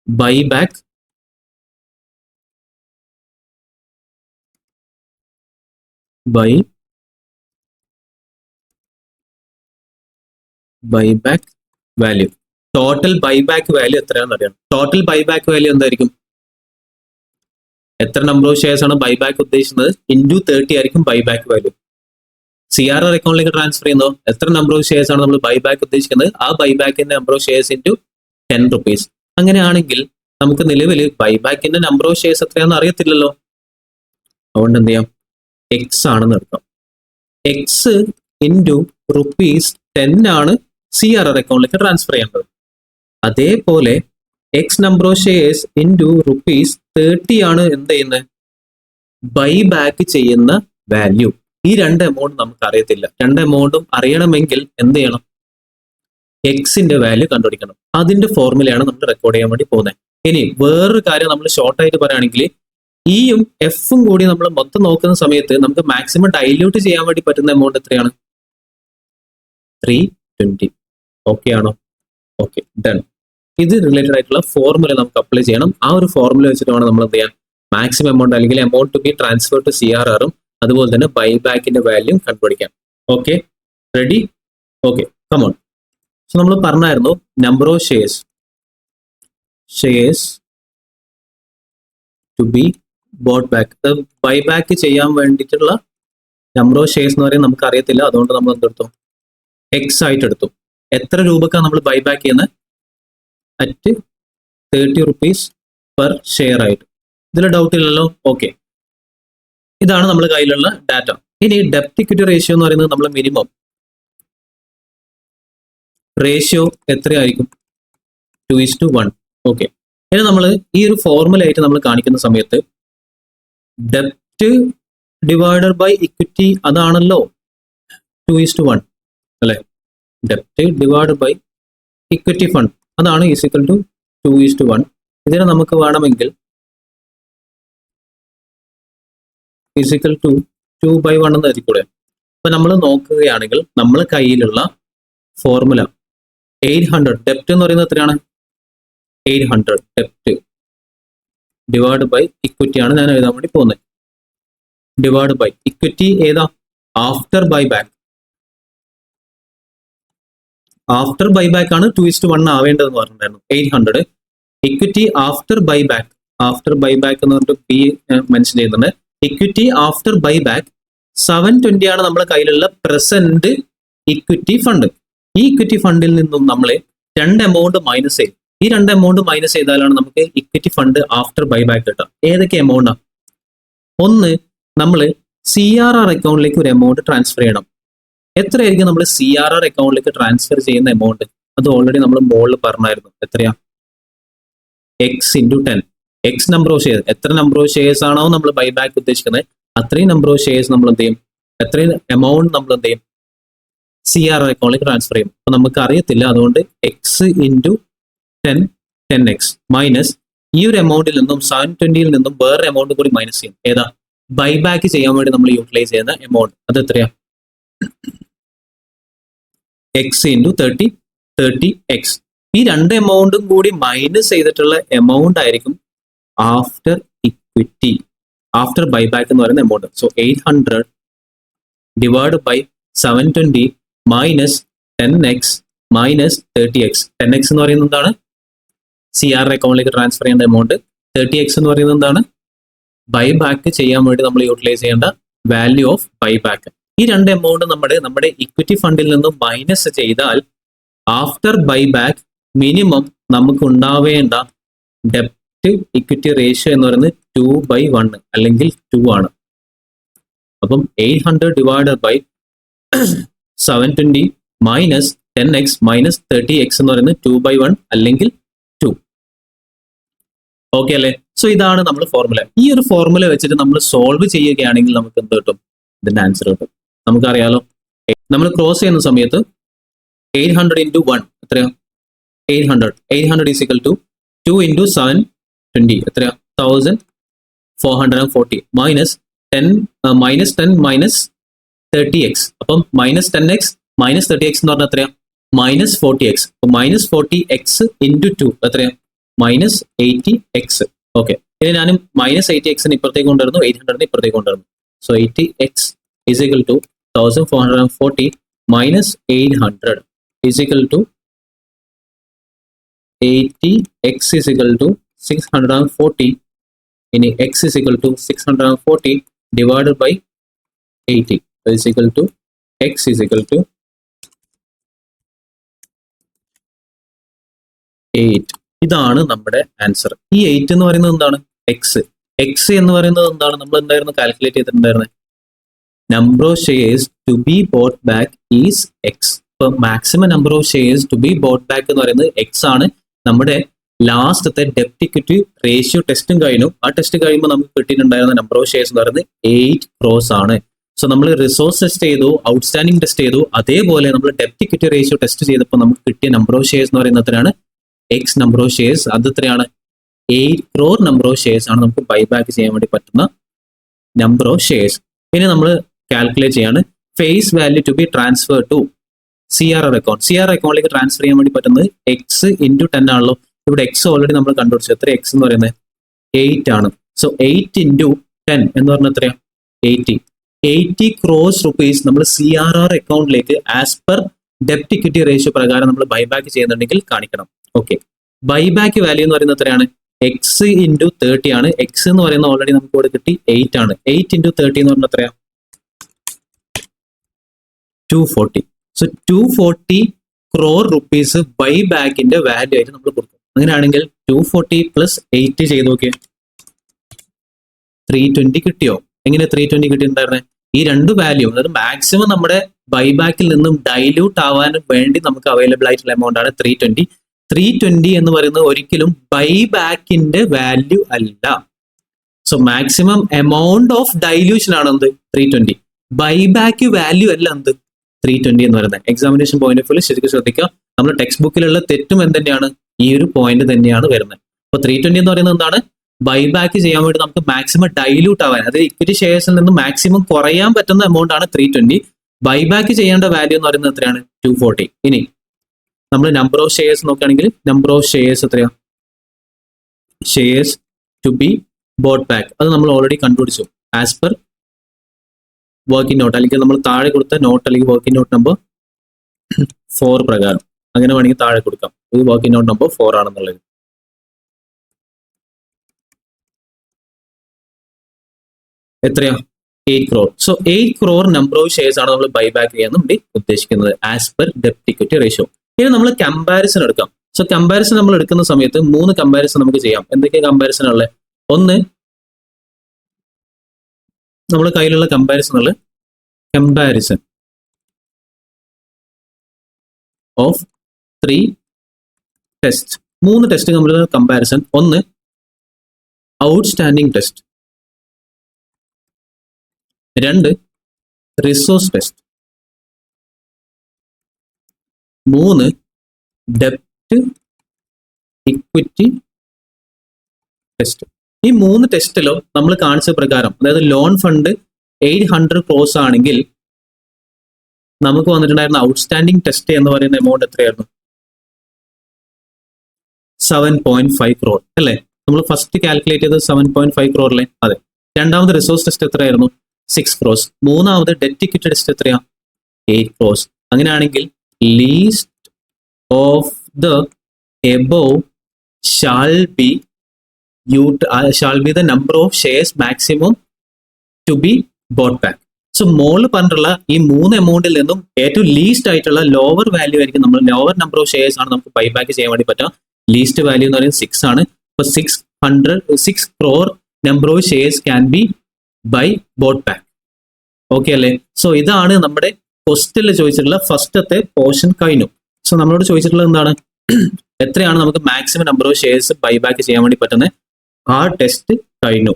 Buyback buyback value. Total buyback value എത്രയാണെന്ന് അറിയണം. ടോട്ടൽ ബൈബാക്ക് വാല്യൂ എന്തായിരിക്കും? എത്ര നമ്പർ ഓഫ് ഷെയർസ് ആണ് ബൈബാക്ക് ഉദ്ദേശിക്കുന്നത് ഇൻറ്റു 30 ആയിരിക്കും ബൈബാക്ക് വാല്യൂ. CRR അക്കൗണ്ടിലേക്ക് ട്രാൻസ്ഫർ ചെയ്യുന്നോ എത്ര നമ്പർ ഓഫ് ഷെയർസ് ആണ് നമ്മൾ ബൈബാക്ക് ഉദ്ദേശിക്കുന്നത്, ആ ബൈബാക്കിന്റെ number of shares into 10 rupees. അങ്ങനെയാണെങ്കിൽ നമുക്ക് നിലവിൽ ബൈബാക്കിന്റെ നമ്പർ ഓഫ് ഷെയർസ് എത്രയാണെന്ന് അറിയത്തില്ലല്ലോ. അതുകൊണ്ട് എന്ത് ചെയ്യാം, എക്സ് ആണെന്ന് എടുക്കാം. എക്സ് ഇൻറ്റു ₹10 ആണ് CRR അക്കൗണ്ടിലേക്ക് ട്രാൻസ്ഫർ ചെയ്യേണ്ടത്. അതേപോലെ X number of shares into ₹30 ആണ് എന്ത് ചെയ്യുന്നത്, ബൈബാക്ക് ചെയ്യുന്ന വാല്യൂ. ഈ രണ്ട് എമൗണ്ട് നമുക്ക് അറിയത്തില്ല. രണ്ട് എമൗണ്ടും അറിയണമെങ്കിൽ എന്ത് ചെയ്യണം, എക്സിന്റെ വാല്യൂ കണ്ടുപിടിക്കണം. അതിന്റെ ഫോർമുലയാണ് നമ്മൾ റെക്കോർഡ് ചെയ്യാൻ വേണ്ടി പോകുന്നത്. ഇനി വേറൊരു കാര്യം നമ്മൾ ഷോർട്ട് ആയിട്ട് പറയുകയാണെങ്കിൽ, ഇയും എഫും കൂടി നമ്മൾ മൊത്തം നോക്കുന്ന സമയത്ത് നമുക്ക് മാക്സിമം ഡൈല്യൂട്ട് ചെയ്യാൻ വേണ്ടി പറ്റുന്ന എമൗണ്ട് എത്രയാണ്? 320. ഓക്കെ ആണോ? Okay, done. ഇത് റിലേറ്റഡ് ആയിട്ടുള്ള ഫോർമുല നമുക്ക് അപ്ലൈ ചെയ്യണം. ആ ഒരു ഫോർമുല വെച്ചിട്ട് വേണം നമ്മൾ എന്ത് ചെയ്യാൻ, മാക്സിമം എമൗണ്ട് അല്ലെങ്കിൽ amount to be transfer to CRRഉം അതുപോലെ തന്നെ ബൈബാക്കിന്റെ വാല്യൂ കണ്ടുപിടിക്കാം. Okay, ready? Okay, come on. So നമ്മൾ പറഞ്ഞായിരുന്നു number of shares to be bought back. Buyback ചെയ്യാൻ വേണ്ടിയിട്ടുള്ള നമ്പർ ഓഫ് ഷെയർസ് എന്ന് പറയുന്നത് നമുക്ക് അറിയത്തില്ല. അതുകൊണ്ട് നമ്മൾ എന്തെടുത്തു, എക്സ് ആയിട്ട് എടുത്തു. എത്ര രൂപക്കാണ് നമ്മൾ ബൈബാക്ക് ചെയ്യുന്നത്? അറ്റ് 30 rupees പെർ ഷെയർ ആയിട്ട്. ഇതിൽ ഡൗട്ട് ഇല്ലല്ലോ. ഓക്കെ, ഇതാണ് നമ്മുടെ കയ്യിലുള്ള ഡാറ്റ. ഇനി ഡെപ്റ്റ് ഇക്വിറ്റി റേഷ്യോ എന്ന് പറയുന്നത് നമ്മൾ മിനിമം റേഷ്യോ എത്രയായിരിക്കും? 2:1. ഓക്കെ, ഇനി നമ്മൾ ഈ ഒരു ഫോർമുല ആയിട്ട് നമ്മൾ കാണിക്കുന്ന സമയത്ത് ഡെപ്റ്റ് ഡിവൈഡഡ് ബൈ ഇക്വിറ്റി അതാണല്ലോ 2:1 അല്ലെ. ഡെപ്റ്റ് ഡിവൈഡഡ് ബൈ ഇക്വിറ്റി ഫണ്ട് അതാണ് ഈക്വൽ ടു 2:1. ഇതിനെ നമുക്ക് വേണമെങ്കിൽ ഈക്വൽ ടു 2/1 എന്ന് എഴുതിക്കൂടെ. അപ്പൊ നമ്മൾ നോക്കുകയാണെങ്കിൽ നമ്മളെ കയ്യിലുള്ള ഫോർമുല 800. ഡെപ്റ്റ് എന്ന് പറയുന്നത് എത്രയാണ്? 800. ഡെപ്റ്റ് ഡിവൈഡ് ബൈ ഇക്വിറ്റി ആണ് ഞാൻ എഴുതാൻ വേണ്ടി പോകുന്നത്. ഡിവൈഡ് ബൈ ഇക്വിറ്റി ഏതാ? After buyback. ആഫ്റ്റർ ബൈബാക്ക് ആണ് 2:1 ആവേണ്ടതെന്ന് പറഞ്ഞിട്ടുണ്ടായിരുന്നു. 800 equity after buyback. After buyback എന്ന് പറഞ്ഞിട്ട് പി മെൻഷൻ ചെയ്യുന്നുണ്ട്. ഇക്വിറ്റി ആഫ്റ്റർ ബൈബാക്ക് 720 ആണ് നമ്മുടെ കയ്യിലുള്ള പ്രസന്റ് ഇക്വിറ്റി ഫണ്ട്. ഈ ഇക്വിറ്റി ഫണ്ടിൽ നിന്നും നമ്മൾ രണ്ട് എമൗണ്ട് മൈനസ് ചെയ്യും. ഈ രണ്ട് എമൗണ്ട് മൈനസ് ചെയ്താലാണ് നമുക്ക് ഇക്വിറ്റി ഫണ്ട് ആഫ്റ്റർ ബൈബാക്ക് കിട്ടുക. ഏതൊക്കെ എമൗണ്ടാണ്? ഒന്ന്, നമ്മൾ CRR അക്കൗണ്ടിലേക്ക് ഒരു എമൗണ്ട് ട്രാൻസ്ഫർ ചെയ്യണം. എത്രയായിരിക്കും നമ്മൾ CRR അക്കൗണ്ടിലേക്ക് ട്രാൻസ്ഫർ ചെയ്യുന്ന എമൗണ്ട്? അത് ഓൾറെഡി നമ്മൾ മുകളിൽ പറഞ്ഞായിരുന്നു. എത്രയാ? X into 10. X number of share. എത്ര നമ്പർ ഓഫ് ഷെയർസ് ആണോ നമ്മൾ ബൈബാക്ക് ഉദ്ദേശിക്കുന്നത് അത്രയും നമ്പർ ഓഫ് ഷെയർസ് നമ്മൾ എന്ത് ചെയ്യും, എത്രയും എമൗണ്ട് നമ്മൾ എന്ത് ചെയ്യും, CRR അക്കൗണ്ടിലേക്ക് ട്രാൻസ്ഫർ ചെയ്യും. അപ്പൊ നമുക്ക് അറിയത്തില്ല. അതുകൊണ്ട് എക്സ് ഇൻറ്റു 10x മൈനസ് ഈ ഒരു എമൗണ്ടിൽ നിന്നും 720 നിന്നും വേറെ എമൗണ്ട് കൂടി മൈനസ് ചെയ്യും. ഏതാ? ബൈബാക്ക് ചെയ്യാൻ വേണ്ടി നമ്മൾ യൂട്ടിലൈസ് ചെയ്യുന്ന എമൗണ്ട്. അത് എത്രയാ? X into 30x. ഈ രണ്ട് എമൗണ്ടും കൂടി മൈനസ് ചെയ്തിട്ടുള്ള എമൗണ്ട് ആയിരിക്കും ആഫ്റ്റർ ഇക്വിറ്റി, ആഫ്റ്റർ ബൈബാക്ക് എന്ന് പറയുന്ന amount. So 800 divide by 720 minus 10x minus 30x. 10x എന്ന് പറയുന്നത് എന്താണ്? CRR അക്കൗണ്ടിലേക്ക് ട്രാൻസ്ഫർ ചെയ്യേണ്ട എമൗണ്ട്. 30x എന്ന് പറയുന്നത് എന്താണ്? ബൈബാക്ക് ചെയ്യാൻ വേണ്ടി നമ്മൾ യൂട്ടിലൈസ് ചെയ്യേണ്ട വാല്യൂ ഓഫ് ബൈബാക്ക്. ഈ രണ്ട് എമൗണ്ട് നമ്മുടെ ഇക്വിറ്റി ഫണ്ടിൽ നിന്നും മൈനസ് ചെയ്താൽ ആഫ്റ്റർ ബൈബാക്ക് മിനിമം നമുക്ക് ഉണ്ടാവേണ്ട ഡെപ്റ്റ് ഇക്വിറ്റി റേഷ്യോ എന്ന് പറയുന്നത് 2/1 അല്ലെങ്കിൽ 2 ആണ്. അപ്പം 800 divided by 720 minus 10x minus 30x എന്ന് പറയുന്നത് 2/1 അല്ലെങ്കിൽ 2. ഓക്കെ അല്ലേ? സോ ഇതാണ് നമ്മൾ ഫോർമുല. ഈ ഒരു ഫോർമുല വെച്ചിട്ട് നമ്മൾ സോൾവ് ചെയ്യുകയാണെങ്കിൽ നമുക്ക് എന്ത് കിട്ടും? ഇതിന്റെ ആൻസർ കിട്ടും. നമുക്കറിയാലോ, നമ്മൾ ക്രോസ് ചെയ്യുന്ന സമയത്ത് 800 ഇൻറ്റു 1 എത്രയാ? 800 ഈസ് ഈക്വൽ ടു 2 ഇൻറ്റു 720 എത്രയാ? 1440 മൈനസ് 10 മൈനസ് 30x. അപ്പം മൈനസ് 10x മൈനസ് 30x എന്ന് പറഞ്ഞാൽ എത്രയാ? Minus 40x. അപ്പൊ മൈനസ് 40x ഇൻറ്റു 2 എത്രയാ? Minus 80x. ഓക്കെ, ഇനി ഞാനും മൈനസ് 80x ഇപ്പുറത്തേക്ക് കൊണ്ടുവരുന്നു, 800 ഇപ്പുറത്തേക്ക് കൊണ്ടുവരുന്നു. So 80x is equal to 1440 minus 800 is equal to 80, x is equal to 640. ഇനി x is equal to 640 divided by 80 is equal to x is equal to 8. ഇതാണ് നമ്മുടെ answer. ഈ 8 എന്ന് പറയുന്നത് എന്താണ്? എക്സ്. എക്സ് എന്ന് പറയുന്നത് എന്താണ്? നമ്മൾ എന്തായിരുന്നു കാൽക്കുലേറ്റ് ചെയ്തിട്ടുണ്ടായിരുന്നത്? Number of shares to be bought back is X. ഇപ്പൊ maximum number of shares to be bought back എന്ന് പറയുന്നത് എക്സ് ആണ്. നമ്മുടെ ലാസ്റ്റത്തെ ഡെപ്റ്റ് ഇക്വിറ്റി റേഷ്യോ ടെസ്റ്റും കഴിഞ്ഞു. ആ ടെസ്റ്റ് കഴിയുമ്പോൾ നമുക്ക് കിട്ടിയിട്ടുണ്ടായിരുന്ന നമ്പർ ഓഫ് ഷെയർസ് എന്ന് പറയുന്നത് 8 crores ആണ്. സോ നമ്മൾ റിസോഴ്സ് ടെസ്റ്റ് ചെയ്തു, ഔട്ട്സ്റ്റാൻഡിംഗ് ടെസ്റ്റ് ചെയ്തു, അതേപോലെ നമ്മൾ ഡെപ്റ്റ് ഇക്വിറ്റി റേഷ്യോ ടെസ്റ്റ് ചെയ്തപ്പോൾ നമുക്ക് കിട്ടിയ നമ്പർ ഓഫ് ഷെയർസ് എന്ന് പറയുന്നത് എത്രയാണ്? X number of shares. അത് എത്രയാണ്? 8 crore നമ്പർ ഓഫ് ഷെയർസ് ആണ് നമുക്ക് ബൈബാക്ക് ചെയ്യാൻ വേണ്ടി പറ്റുന്ന നമ്പർ ഓഫ് ഷെയർസ്. ഇനി നമ്മൾ കാൽക്കുലേറ്റ് ചെയ്യാണ് face value to be transfer to CRR account. CRR അക്കൗണ്ടിലേക്ക് ട്രാൻസ്ഫർ ചെയ്യാൻ വേണ്ടി പറ്റുന്നത് എക്സ് ഇൻറ്റു 10 ആണല്ലോ. ഇവിടെ എക്സ് ഓൾറെഡി നമ്മൾ കണ്ടുപിടിച്ചു. എത്ര എക്സ് എന്ന് പറയുന്നത്? 8 ആണ്. സോ 8 ഇൻറ്റു 10 എന്ന് പറഞ്ഞാൽ എത്രയാ? 80 crores rupees നമ്മൾ CRR അക്കൗണ്ടിലേക്ക് ആസ് പെർ ഡെപ്റ്റ് ഇക്വിറ്റി റേഷ്യോ പ്രകാരം നമ്മൾ ബൈബാക്ക് ചെയ്യുന്നുണ്ടെങ്കിൽ കാണിക്കണം. ഓക്കെ, ബൈബാക്ക് വാല്യൂ എന്ന് പറയുന്നത് എത്രയാണ്? എക്സ് ഇൻറ്റു 30 ആണ്. എക്സ് എന്ന് പറയുന്നത് ഓൾറെഡി നമുക്ക് ഇവിടെ കിട്ടി 8 ആണ്. 8 ഇൻറ്റു 30 എന്ന് പറഞ്ഞാൽ എത്രയാ? 240. സോ 240 crore rupees ബൈബാക്കിന്റെ വാല്യൂ ആയിട്ട് നമ്മൾ കൊടുക്കും. അങ്ങനെയാണെങ്കിൽ 240 പ്ലസ് 8 ചെയ്ത് നോക്കിയേ, 320 കിട്ടിയോ? എങ്ങനെ 320 കിട്ടിയിട്ടുണ്ടായിരുന്നേ? ഈ രണ്ട് വാല്യൂ, അതായത് മാക്സിമം നമ്മുടെ ബൈബാക്കിൽ നിന്നും ഡൈല്യൂട്ട് ആവാൻ വേണ്ടി നമുക്ക് അവൈലബിൾ ആയിട്ടുള്ള എമൗണ്ട് ആണ് 320. 320 എന്ന് പറയുന്നത് ഒരിക്കലും ബൈബാക്കിന്റെ വാല്യൂ അല്ല. So maximum amount of dilution ആണ് എന്ത്? 320. ബൈബാക്ക് വാല്യൂ അല്ല എന്ത്? 320 എന്ന് പറയുന്നത്. എക്സാമിനേഷൻ പോയിന്റ് ഓഫ് വ്യൂ ശരിക്കും ശ്രദ്ധിക്കുക. നമ്മുടെ ടെക്സ്റ്റ് ബുക്കിലുള്ള തെറ്റും എന്തെന്നെയാണ്? ഈ ഒരു പോയിന്റ് തന്നെയാണ് വരുന്നത്. അപ്പൊ 320 എന്ന് പറയുന്നത് എന്താണ്? ബൈബാക്ക് ചെയ്യാൻ വേണ്ടി നമുക്ക് മാക്സിമം ഡൈല്യൂട്ട് ആവാൻ, അതായത് ഇക്വിറ്റി ഷെയർസിൽ നിന്ന് മാക്സിമം കുറയാൻ പറ്റുന്ന എമൗണ്ട് ആണ് 320. ബൈബാക്ക് ചെയ്യേണ്ട വാല്യൂ എന്ന് പറയുന്നത് എത്രയാണ്? 240. ഇനി നമ്മൾ നമ്പർ ഓഫ് ഷെയർസ് നോക്കുകയാണെങ്കിൽ നമ്പർ ഓഫ് ഷെയർസ് എത്രയാ? Shares to be bought back അത് നമ്മൾ ഓൾറെഡി കണ്ടുപിടിച്ചു ആസ് പെർ വർക്കിംഗ് നോട്ട്, അല്ലെങ്കിൽ നമ്മൾ താഴെ കൊടുത്ത നോട്ട് അല്ലെങ്കിൽ വർക്കിംഗ് നോട്ട് നമ്പർ 4 പ്രകാരം. അങ്ങനെ വേണമെങ്കിൽ താഴെ കൊടുക്കാം. ഇത് വർക്കിംഗ് നോട്ട് നമ്പർ 4 ആണെന്നുള്ളത്. എത്രയാ? 8 crore. So 8 crore number of shares ആണ് നമ്മൾ ബൈബാക്ക് ചെയ്യാൻ വേണ്ടി ഉദ്ദേശിക്കുന്നത് ആസ് പെർ ഡെപ്റ്റ് ഇക്വിറ്റി റേഷ്യോ. ഇനി നമ്മൾ കമ്പാരിസൺ എടുക്കാം. സോ കമ്പാരിസൺ നമ്മൾ എടുക്കുന്ന സമയത്ത് 3 കമ്പാരിസൺ നമുക്ക് ചെയ്യാം. എന്തൊക്കെ കമ്പാരിസൺ ഉള്ളത്? ഒന്ന്, നമ്മുടെ കയ്യിലുള്ള കമ്പാരിസൺ ഓഫ് 3 ടെസ്റ്റ്. 3 ടെസ്റ്റ് നമ്മളുടെ കമ്പാരിസൺ. ഒന്ന്, ഔട്ട്സ്റ്റാൻഡിംഗ് ടെസ്റ്റ്. 2, resource test. 3, ഡെപ്റ്റ് ഇക്വിറ്റി ടെസ്റ്റ്. ഈ 3 ടെസ്റ്റിലും നമ്മൾ കാണിച്ച പ്രകാരം, അതായത് ലോൺ ഫണ്ട് 800 crores ആണെങ്കിൽ നമുക്ക് വന്നിട്ടുണ്ടായിരുന്ന ഔട്ട്സ്റ്റാൻഡിംഗ് ടെസ്റ്റ് എന്ന് പറയുന്ന എമൗണ്ട് എത്രയായിരുന്നു? 7.5 crore അല്ലേ? നമ്മൾ ഫസ്റ്റ് കാൽക്കുലേറ്റ് ചെയ്തത് 7.5 crore അല്ലേ? അതെ. രണ്ടാമത് റിസോഴ്സ് ടെസ്റ്റ് എത്രയായിരുന്നു? 6 crores. മൂന്നാമത് ഡെറ്റ് ഇക്വിറ്റി ടെസ്റ്റ് എത്രയാ? 8 crores. അങ്ങനെയാണെങ്കിൽ least of the above shall be the number of shares maximum two be bought back. So മോള് പറഞ്ഞിട്ടുള്ള ഈ 3 എമൗണ്ടിൽ നിന്നും ഏറ്റവും ലീസ്റ്റ് ആയിട്ടുള്ള ലോവർ വാല്യൂ ആയിരിക്കും, നമ്മൾ ലോവർ നമ്പർ ഓഫ് ഷെയർസ് ആണ് നമുക്ക് ബൈബാക്ക് ചെയ്യാൻ വേണ്ടി പറ്റുക. ലീസ്റ്റ് വാല്യൂ എന്ന് പറയുന്നത് 6 ആണ്. അപ്പൊ 6 crore number of shares can be buy bought back. Okay അല്ലേ? സോ ഇതാണ് നമ്മുടെ ക്വസ്റ്റ്യനിൽ ചോദിച്ചിട്ടുള്ള ഫസ്റ്റത്തെ പോർഷൻ കഴിഞ്ഞു. സോ നമ്മളോട് ചോദിച്ചിട്ടുള്ളത് എന്താണ്? എത്രയാണ് നമുക്ക് maximum number of shares buyback ചെയ്യാൻ വേണ്ടി പറ്റുന്നത്? ആ ടെസ്റ്റ് കഴിഞ്ഞു.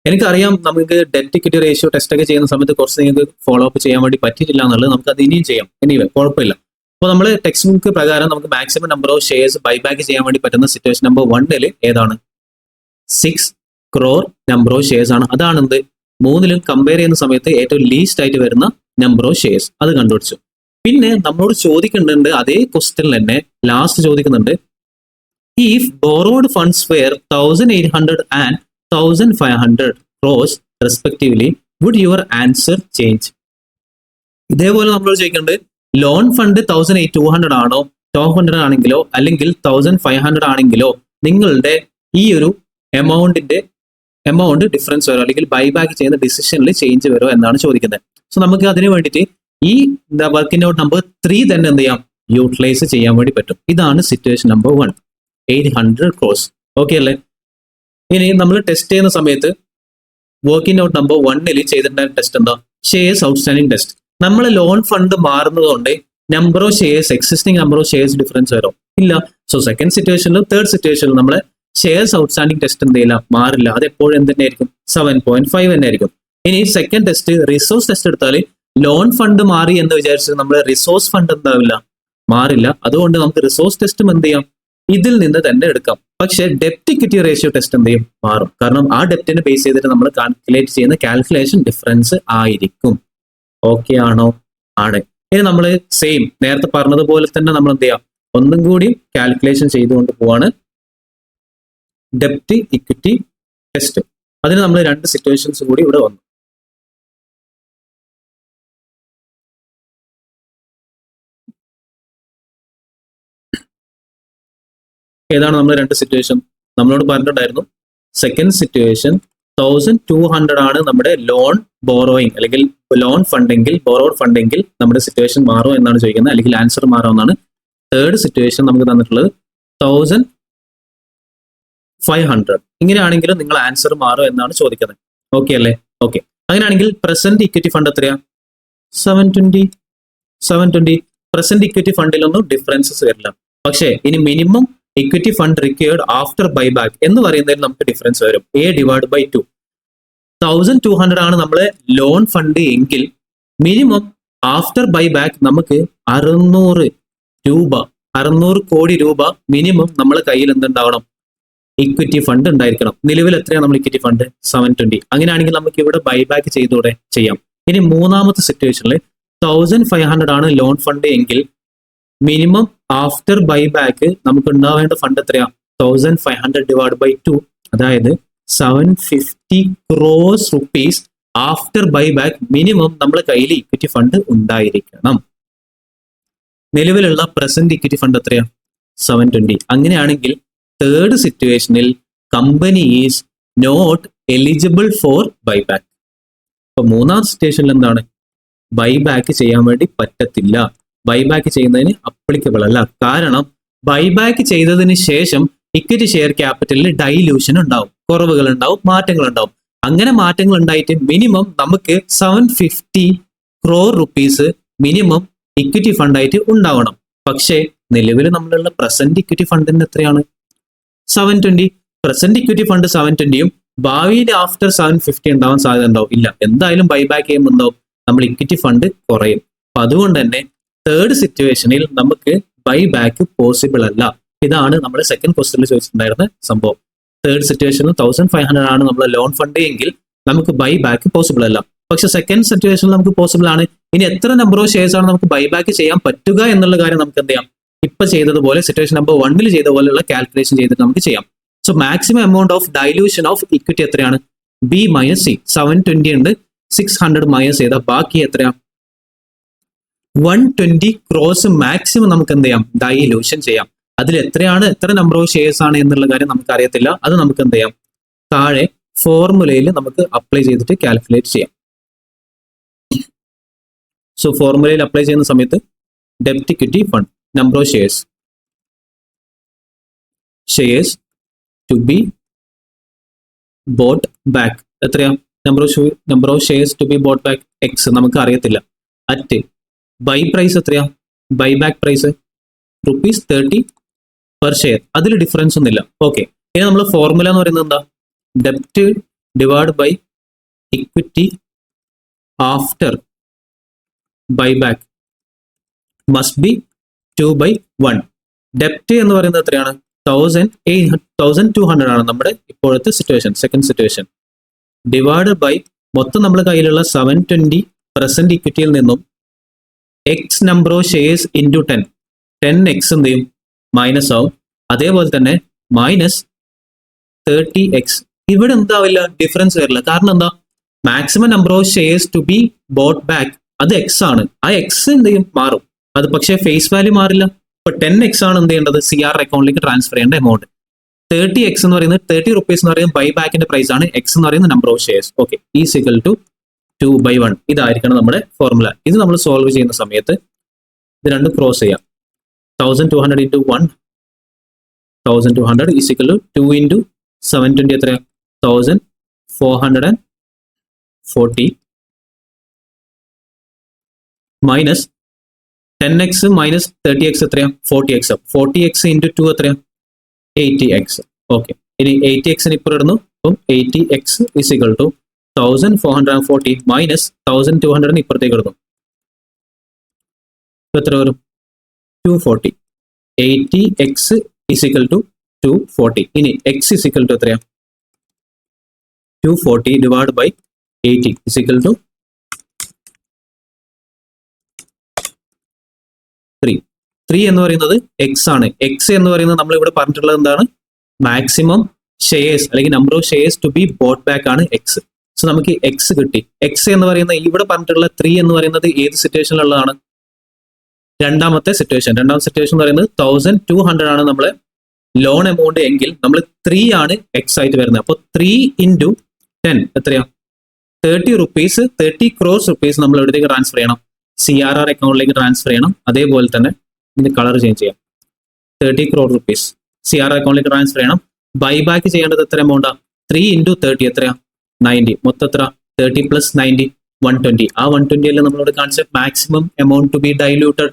എനിക്കറിയാം നമുക്ക് ഡെറ്റ് ഇക്വിറ്റി റേഷ്യോ ടെസ്റ്റ് ഒക്കെ ചെയ്യുന്ന സമയത്ത് കുറച്ച് നിങ്ങൾക്ക് ഫോളോ അപ്പ് ചെയ്യാൻ വേണ്ടി പറ്റിയിട്ടില്ല എന്നുള്ളത്. നമുക്ക് അത് ഇനിയും ചെയ്യാം. എനിവേ കുഴപ്പമില്ല. അപ്പോൾ നമ്മൾ ടെക്സ്റ്റ് ബുക്ക് പ്രകാരം നമുക്ക് maximum number of shares buyback ചെയ്യാൻ വേണ്ടി പറ്റുന്ന സിറ്റുവേഷൻ നമ്പർ 1 ഏതാണ്? 6 crore നമ്പർ ഓഫ് ഷെയർസ് ആണ്. അതാണ് എന്ത്? 3ലും കമ്പയർ ചെയ്യുന്ന സമയത്ത് ഏറ്റവും ലീസ്റ്റ് ആയിട്ട് വരുന്ന നമ്പർ ഓഫ് ഷെയർസ്. അത് കണ്ടുപിടിച്ചു. പിന്നെ നമ്മളോട് ചോദിക്കുന്നുണ്ട്, അതേ ക്വസ്റ്റ്യനിൽ തന്നെ ലാസ്റ്റ് ചോദിക്കുന്നുണ്ട്, if borrowed funds were 1800 and 1500 crores respectively, would your answer change? ഇതേപോലെ നമ്മളോട് ചോദിക്കുന്നുണ്ട്, ലോൺ ഫണ്ട് 1200 ആണോ 1200 ആണെങ്കിലോ അല്ലെങ്കിൽ 1500 ആണെങ്കിലോ നിങ്ങളുടെ ഈ ഒരു എമൗണ്ട് ഡിഫറൻസ് വരും, അല്ലെങ്കിൽ ബൈബാക്ക് ചെയ്യുന്ന ഡിസിഷനിൽ ചേഞ്ച് വരുമോ എന്നാണ് ചോദിക്കുന്നത്. സോ നമുക്ക് അതിന് വേണ്ടിയിട്ട് ഈ വർക്കിംഗ് നോട്ട് നമ്പർ 3 തന്നെ എന്ത് ചെയ്യാം, യൂട്ടിലൈസ് ചെയ്യാൻ വേണ്ടി പറ്റും. ഇതാണ് സിറ്റുവേഷൻ നമ്പർ 1, 800 crores. ഓക്കെ അല്ലേ? ഇനി നമ്മൾ ടെസ്റ്റ് ചെയ്യുന്ന സമയത്ത് വർക്കിംഗ് നോട്ട് നമ്പർ 1 ചെയ്തിട്ടുണ്ടായ ടെസ്റ്റ് എന്താ, ഷെയർസ് ഔട്ട്സ്റ്റാൻഡിംഗ് ടെസ്റ്റ്. നമ്മൾ ലോൺ ഫണ്ട് മാറുന്നതുകൊണ്ട് number of shares, existing number of shares difference വരും ഇല്ല. സോ സെക്കൻഡ് സിറ്റുവേഷനിലും തേർഡ് സിറ്റുവേഷനിലും നമ്മളെ ഷെയർസ് ഔട്ട്സ്റ്റാൻഡിംഗ് ടെസ്റ്റ് എന്ത് ചെയ്യില്ല, മാറില്ല. അത് എപ്പോഴും എന്ത് തന്നെയായിരിക്കും, 7.5 തന്നെ ആയിരിക്കും. ഇനി സെക്കൻഡ് ടെസ്റ്റ് റിസോഴ്സ് ടെസ്റ്റ് എടുത്താൽ ലോൺ ഫണ്ട് മാറി എന്ന് വിചാരിച്ചിട്ട് നമ്മൾ റിസോഴ്സ് ഫണ്ട് എന്താവില്ല, മാറില്ല. അതുകൊണ്ട് നമുക്ക് റിസോഴ്സ് ടെസ്റ്റും എന്ത് ചെയ്യാം, ഇതിൽ നിന്ന് തന്നെ എടുക്കാം. പക്ഷെ ഡെപ്റ്റ് ഇക്വിറ്റി റേഷ്യോ ടെസ്റ്റ് എന്ത് ചെയ്യും, മാറും. കാരണം ആ ഡെപ്റ്റിനെ ബേസ് ചെയ്തിട്ട് നമ്മൾ കാൽക്കുലേറ്റ് ചെയ്യുന്ന കാൽക്കുലേഷൻ ഡിഫറൻസ് ആയിരിക്കും. ഓക്കെ ആണോ? ആണ്. ഇനി നമ്മൾ സെയിം നേരത്തെ പറഞ്ഞതുപോലെ തന്നെ നമ്മൾ എന്ത് ചെയ്യാം, ഒന്നും കൂടി കാൽക്കുലേഷൻ ചെയ്തുകൊണ്ട് പോവാണ് ഡെപ്റ്റ് ഇക്വിറ്റി ടെസ്റ്റ്. അതിന് നമ്മൾ 2 സിറ്റുവേഷൻസ് കൂടി ഇവിടെ വന്നു. ഏതാണ് നമ്മൾ 2 സിറ്റുവേഷൻ? നമ്മളോട് പറഞ്ഞിട്ടുണ്ടായിരുന്നു സെക്കൻഡ് സിറ്റുവേഷൻ 1200 ആണ് നമ്മുടെ ലോൺ ബോറോയിങ് അല്ലെങ്കിൽ ലോൺ ഫണ്ടെങ്കിൽ, ബോറോഡ് ഫണ്ടെങ്കിൽ നമ്മുടെ സിറ്റുവേഷൻ മാറും എന്നാണ് ചോദിക്കുന്നത്, അല്ലെങ്കിൽ ആൻസർ മാറുമെന്നാണ്. തേർഡ് സിറ്റുവേഷൻ നമുക്ക് തന്നിട്ടുള്ളത് 1500. ഇങ്ങനെയാണെങ്കിലും നിങ്ങൾ ആൻസർ മാറും എന്നാണ് ചോദിക്കുന്നത്. ഓക്കെ അല്ലേ? ഓക്കെ. അങ്ങനെയാണെങ്കിൽ പ്രസന്റ് ഇക്വിറ്റി ഫണ്ട് എത്രയാ, 720. പ്രസന്റ് ഇക്വിറ്റി ഫണ്ടിലൊന്നും ഡിഫറൻസസ് വരില്ല. പക്ഷേ ഇനി minimum equity fund required after buyback എന്ന് പറയുന്നതിൽ നമുക്ക് ഡിഫറൻസ് വരും, A/2. 1200 ആണ് നമ്മളെ ലോൺ ഫണ്ട് എങ്കിൽ മിനിമം ആഫ്റ്റർ ബൈബാക്ക് നമുക്ക് 600 കോടി രൂപ മിനിമം നമ്മളെ കയ്യിൽ എന്തുണ്ടാവണം, ഇക്വിറ്റി ഫണ്ട് ഉണ്ടായിരിക്കണം. നിലവിൽ എത്രയാണ് നമ്മൾ ഇക്വിറ്റി ഫണ്ട്, 720. അങ്ങനെയാണെങ്കിൽ നമുക്ക് ഇവിടെ ബൈബാക്ക് ചെയ്തൂടെ, ചെയ്യാം. ഇനി മൂന്നാമത്തെ സിറ്റുവേഷനിൽ 1500 ആണ് ലോൺ ഫണ്ട് എങ്കിൽ മിനിമം ആഫ്റ്റർ ബൈബാക്ക് നമുക്ക് ഉണ്ടാവേണ്ട ഫണ്ട് എത്രയാ, 1500/2, അതായത് 750 crores rupees after buyback minimum നമ്മളെ കയ്യിൽ ഇക്വിറ്റി ഫണ്ട് ഉണ്ടായിരിക്കണം. നിലവിലുള്ള പ്രസന്റ് ഇക്വിറ്റി ഫണ്ട് എത്രയാ, 720. അങ്ങനെയാണെങ്കിൽ തേർഡ് സിറ്റുവേഷനിൽ company is not eligible for buyback. അപ്പൊ മൂന്നാം സിറ്റുവേഷനിൽ എന്താണ്, ബൈബാക്ക് ചെയ്യാൻ വേണ്ടി പറ്റത്തില്ല, ബൈബാക്ക് ചെയ്യുന്നതിന് അപ്ലിക്കബിൾ അല്ല. കാരണം ബൈബാക്ക് ചെയ്തതിന് ശേഷം ഇക്വിറ്റി ഷെയർ ക്യാപിറ്റലിൽ ഡൈല്യൂഷൻ ഉണ്ടാവും, കുറവുകൾ ഉണ്ടാവും, മാറ്റങ്ങൾ ഉണ്ടാവും. അങ്ങനെ മാറ്റങ്ങൾ ഉണ്ടായിട്ട് മിനിമം നമുക്ക് 750 crore rupees മിനിമം ഇക്വിറ്റി ഫണ്ടായിട്ട് ഉണ്ടാവണം. പക്ഷേ നിലവിൽ നമ്മളുള്ള പ്രസന്റ് ഇക്വിറ്റി ഫണ്ടിന് എത്രയാണ്, 720. പ്രസന്റ് ഇക്വിറ്റി ഫണ്ട് 720യും ഭാവിയിൽ ആഫ്റ്റർ 750 ഉണ്ടാവാൻ സാധ്യത ഉണ്ടാവും ഇല്ല. എന്തായാലും ബൈബാക്ക് ചെയ്യുമ്പോൾ എന്താവും, നമ്മൾ ഇക്വിറ്റി ഫണ്ട് കുറയും. അപ്പൊ അതുകൊണ്ട് തന്നെ തേർഡ് സിറ്റുവേഷനിൽ നമുക്ക് ബൈബാക്ക് പോസിബിൾ അല്ല. ഇതാണ് നമ്മുടെ സെക്കൻഡ് ക്വസ്റ്റ്യനിൽ ചോദിച്ചിട്ടുണ്ടായിരുന്ന സംഭവം. തേർഡ് സിറ്റുവേഷനിൽ 1500 ആണ് നമ്മൾ ലോൺ ഫണ്ട് എങ്കിൽ നമുക്ക് ബൈബാക്ക് പോസിബിൾ അല്ല. പക്ഷെ സെക്കൻഡ് സിറ്റുവേഷനിൽ നമുക്ക് പോസിബിൾ ആണ്. ഇനി എത്ര നമ്പർ ഓഫ് ഷെയർസ് ആണ് നമുക്ക് ബൈബാക്ക് ചെയ്യാൻ പറ്റുക എന്നുള്ള കാര്യം നമുക്ക് എന്ത് ചെയ്യാം, ഇപ്പൊ ചെയ്തതുപോലെ സിറ്റുവേഷൻ നമ്പർ 1 ചെയ്ത പോലെയുള്ള കാൽക്കുലേഷൻ ചെയ്തിട്ട് നമുക്ക് ചെയ്യാം. So maximum amount of dilution of equity എത്രയാണ്, B - C. 720 ഉണ്ട്, 600 മൈനസ് ചെയ്താൽ ബാക്കി എത്രയാ, 120 crores മാക്സിമം നമുക്ക് എന്ത് ചെയ്യാം, ഡൈല്യൂഷൻ ചെയ്യാം. അതിൽ എത്ര നമ്പർ ഓഫ് ഷെയർസ് ആണ് എന്നുള്ള കാര്യം നമുക്ക് അറിയത്തില്ല. അത് നമുക്ക് എന്ത് ചെയ്യാം, താഴെ ഫോർമുലയിൽ നമുക്ക് അപ്ലൈ ചെയ്തിട്ട് കാൽക്കുലേറ്റ് ചെയ്യാം. സോ ഫോർമുലയിൽ അപ്ലൈ ചെയ്യുന്ന സമയത്ത് ഡെപ്റ്റ് equity fund number of shares to be bought back എത്രയാ, number of shares to be bought back X നമുക്ക് അറിയത്തില്ല. അറ്റ് ബൈ പ്രൈസ് എത്രയാ, buy back price ₹30 per share. അതിൽ ഡിഫറൻസ് ഒന്നുമില്ല. ഓക്കെ. ഇനി നമ്മൾ ഫോർമുല എന്ന് പറയുന്നത് എന്താ, ഡെപ്റ്റ് divide by equity after buyback must be 2/1. ഡെപ്റ്റ് എന്ന് പറയുന്നത് എത്രയാണ്, 1200 ആണ് നമ്മുടെ ഇപ്പോഴത്തെ situation, second situation. Divide by മൊത്തം നമ്മുടെ കയ്യിലുള്ള 720 പ്രസന്റ് ഇക്വിറ്റിയിൽ നിന്നും X number of shares into 10x എന്ത് ചെയ്യും, മൈനസ് ആവും. അതേപോലെ തന്നെ മൈനസ് 30x. ഇവിടെ എന്താവില്ല, ഡിഫറൻസ് വരില്ല. കാരണം എന്താ, maximum number of shares to be bought back അത് X ആണ്. ആ X എന്ത് ചെയ്യും, മാറും. അത് പക്ഷേ ഫേസ് വാല്യൂ മാറില്ല. ഇപ്പൊ 10x ആണ് എന്ത് ചെയ്യേണ്ടത്, CR അക്കൗണ്ടിലേക്ക് ട്രാൻസ്ഫർ ചെയ്യേണ്ട എമൗണ്ട്. 30x എന്ന് പറയുന്നത് 30 rupees എന്ന് പറയുന്നത് ബൈ ബാക്കിന്റെ പ്രൈസ് ആണ്. x എന്ന് പറയുന്നത് number of shares. Okay, is equal to 2/1. ഇതായിരിക്കണം നമ്മുടെ ഫോർമുല. ഇത് നമ്മൾ സോൾവ് ചെയ്യുന്ന സമയത്ത് ഇത് രണ്ടും ക്രോസ് ചെയ്യാം. 1200 into 1, 1200 is equal to 2 into 720 എത്രയാ, 1440 മൈനസ് 10x മൈനസ് 30x എത്രയാ, 40x. 40x into 2 എത്രയാ, 80x. ഓക്കെ, ഇനി 80x ഇപ്പുറം ഇടുന്നു. അപ്പം 80x is equal to 1440 minus 1200 ഇപ്പുറത്തേക്ക് ഇടുന്നു. എത്ര വരും, 240. 80x is equal to 240. ഇനി x is equal to എത്രയാ, 240 divided by 80 is equal to 3. 3 എന്ന് പറയുന്നത് x ആണ്. x എന്ന് പറയുന്നത് നമ്മൾ ഇവിടെ പറഞ്ഞിട്ടുള്ളത് എന്താണ്, മാക്സിമം ഷെയർസ് അല്ലെങ്കിൽ number of shares to be bought back ആണ് x. സോ നമുക്ക് x കിട്ടി. x എന്ന് പറയുന്ന ഇവിടെ പറഞ്ഞിട്ടുള്ള 3 എന്ന് പറയുന്നത് ഏത് സിറ്റുവേഷനിലുള്ളതാണ്, രണ്ടാമത്തെ സിറ്റുവേഷൻ. രണ്ടാമത്തെ സിറ്റുവേഷൻ എന്ന് പറയുന്നത് 1200 ആണ് നമ്മളെ ലോൺ എമൗണ്ട് എങ്കിൽ നമ്മൾ 3 ആണ് x ആയിട്ട് വരുന്നത്. അപ്പോൾ 3 into 10 എത്രയാ, 30 rupees, 30 crores rupees നമ്മൾ എവിടേക്ക് ട്രാൻസ്ഫർ ചെയ്യണം, CRR അക്കൗണ്ടിലേക്ക് ട്രാൻസ്ഫർ ചെയ്യണം. അതേപോലെ തന്നെ ഇതിന്റെ കളർ ചേഞ്ച് ചെയ്യാം. 30 crore rupees CRR അക്കൗണ്ടിലേക്ക് ട്രാൻസ്ഫർ ചെയ്യണം. ബൈ ബാക്ക് ചെയ്യേണ്ടത് എത്ര എമൗണ്ടാ, 3 into 30 എത്രയാ, 90. മൊത്തം എത്ര, 30 plus 90, 120. ആ 120 അല്ല നമ്മളോട് കാണിച്ച maximum amount to be diluted.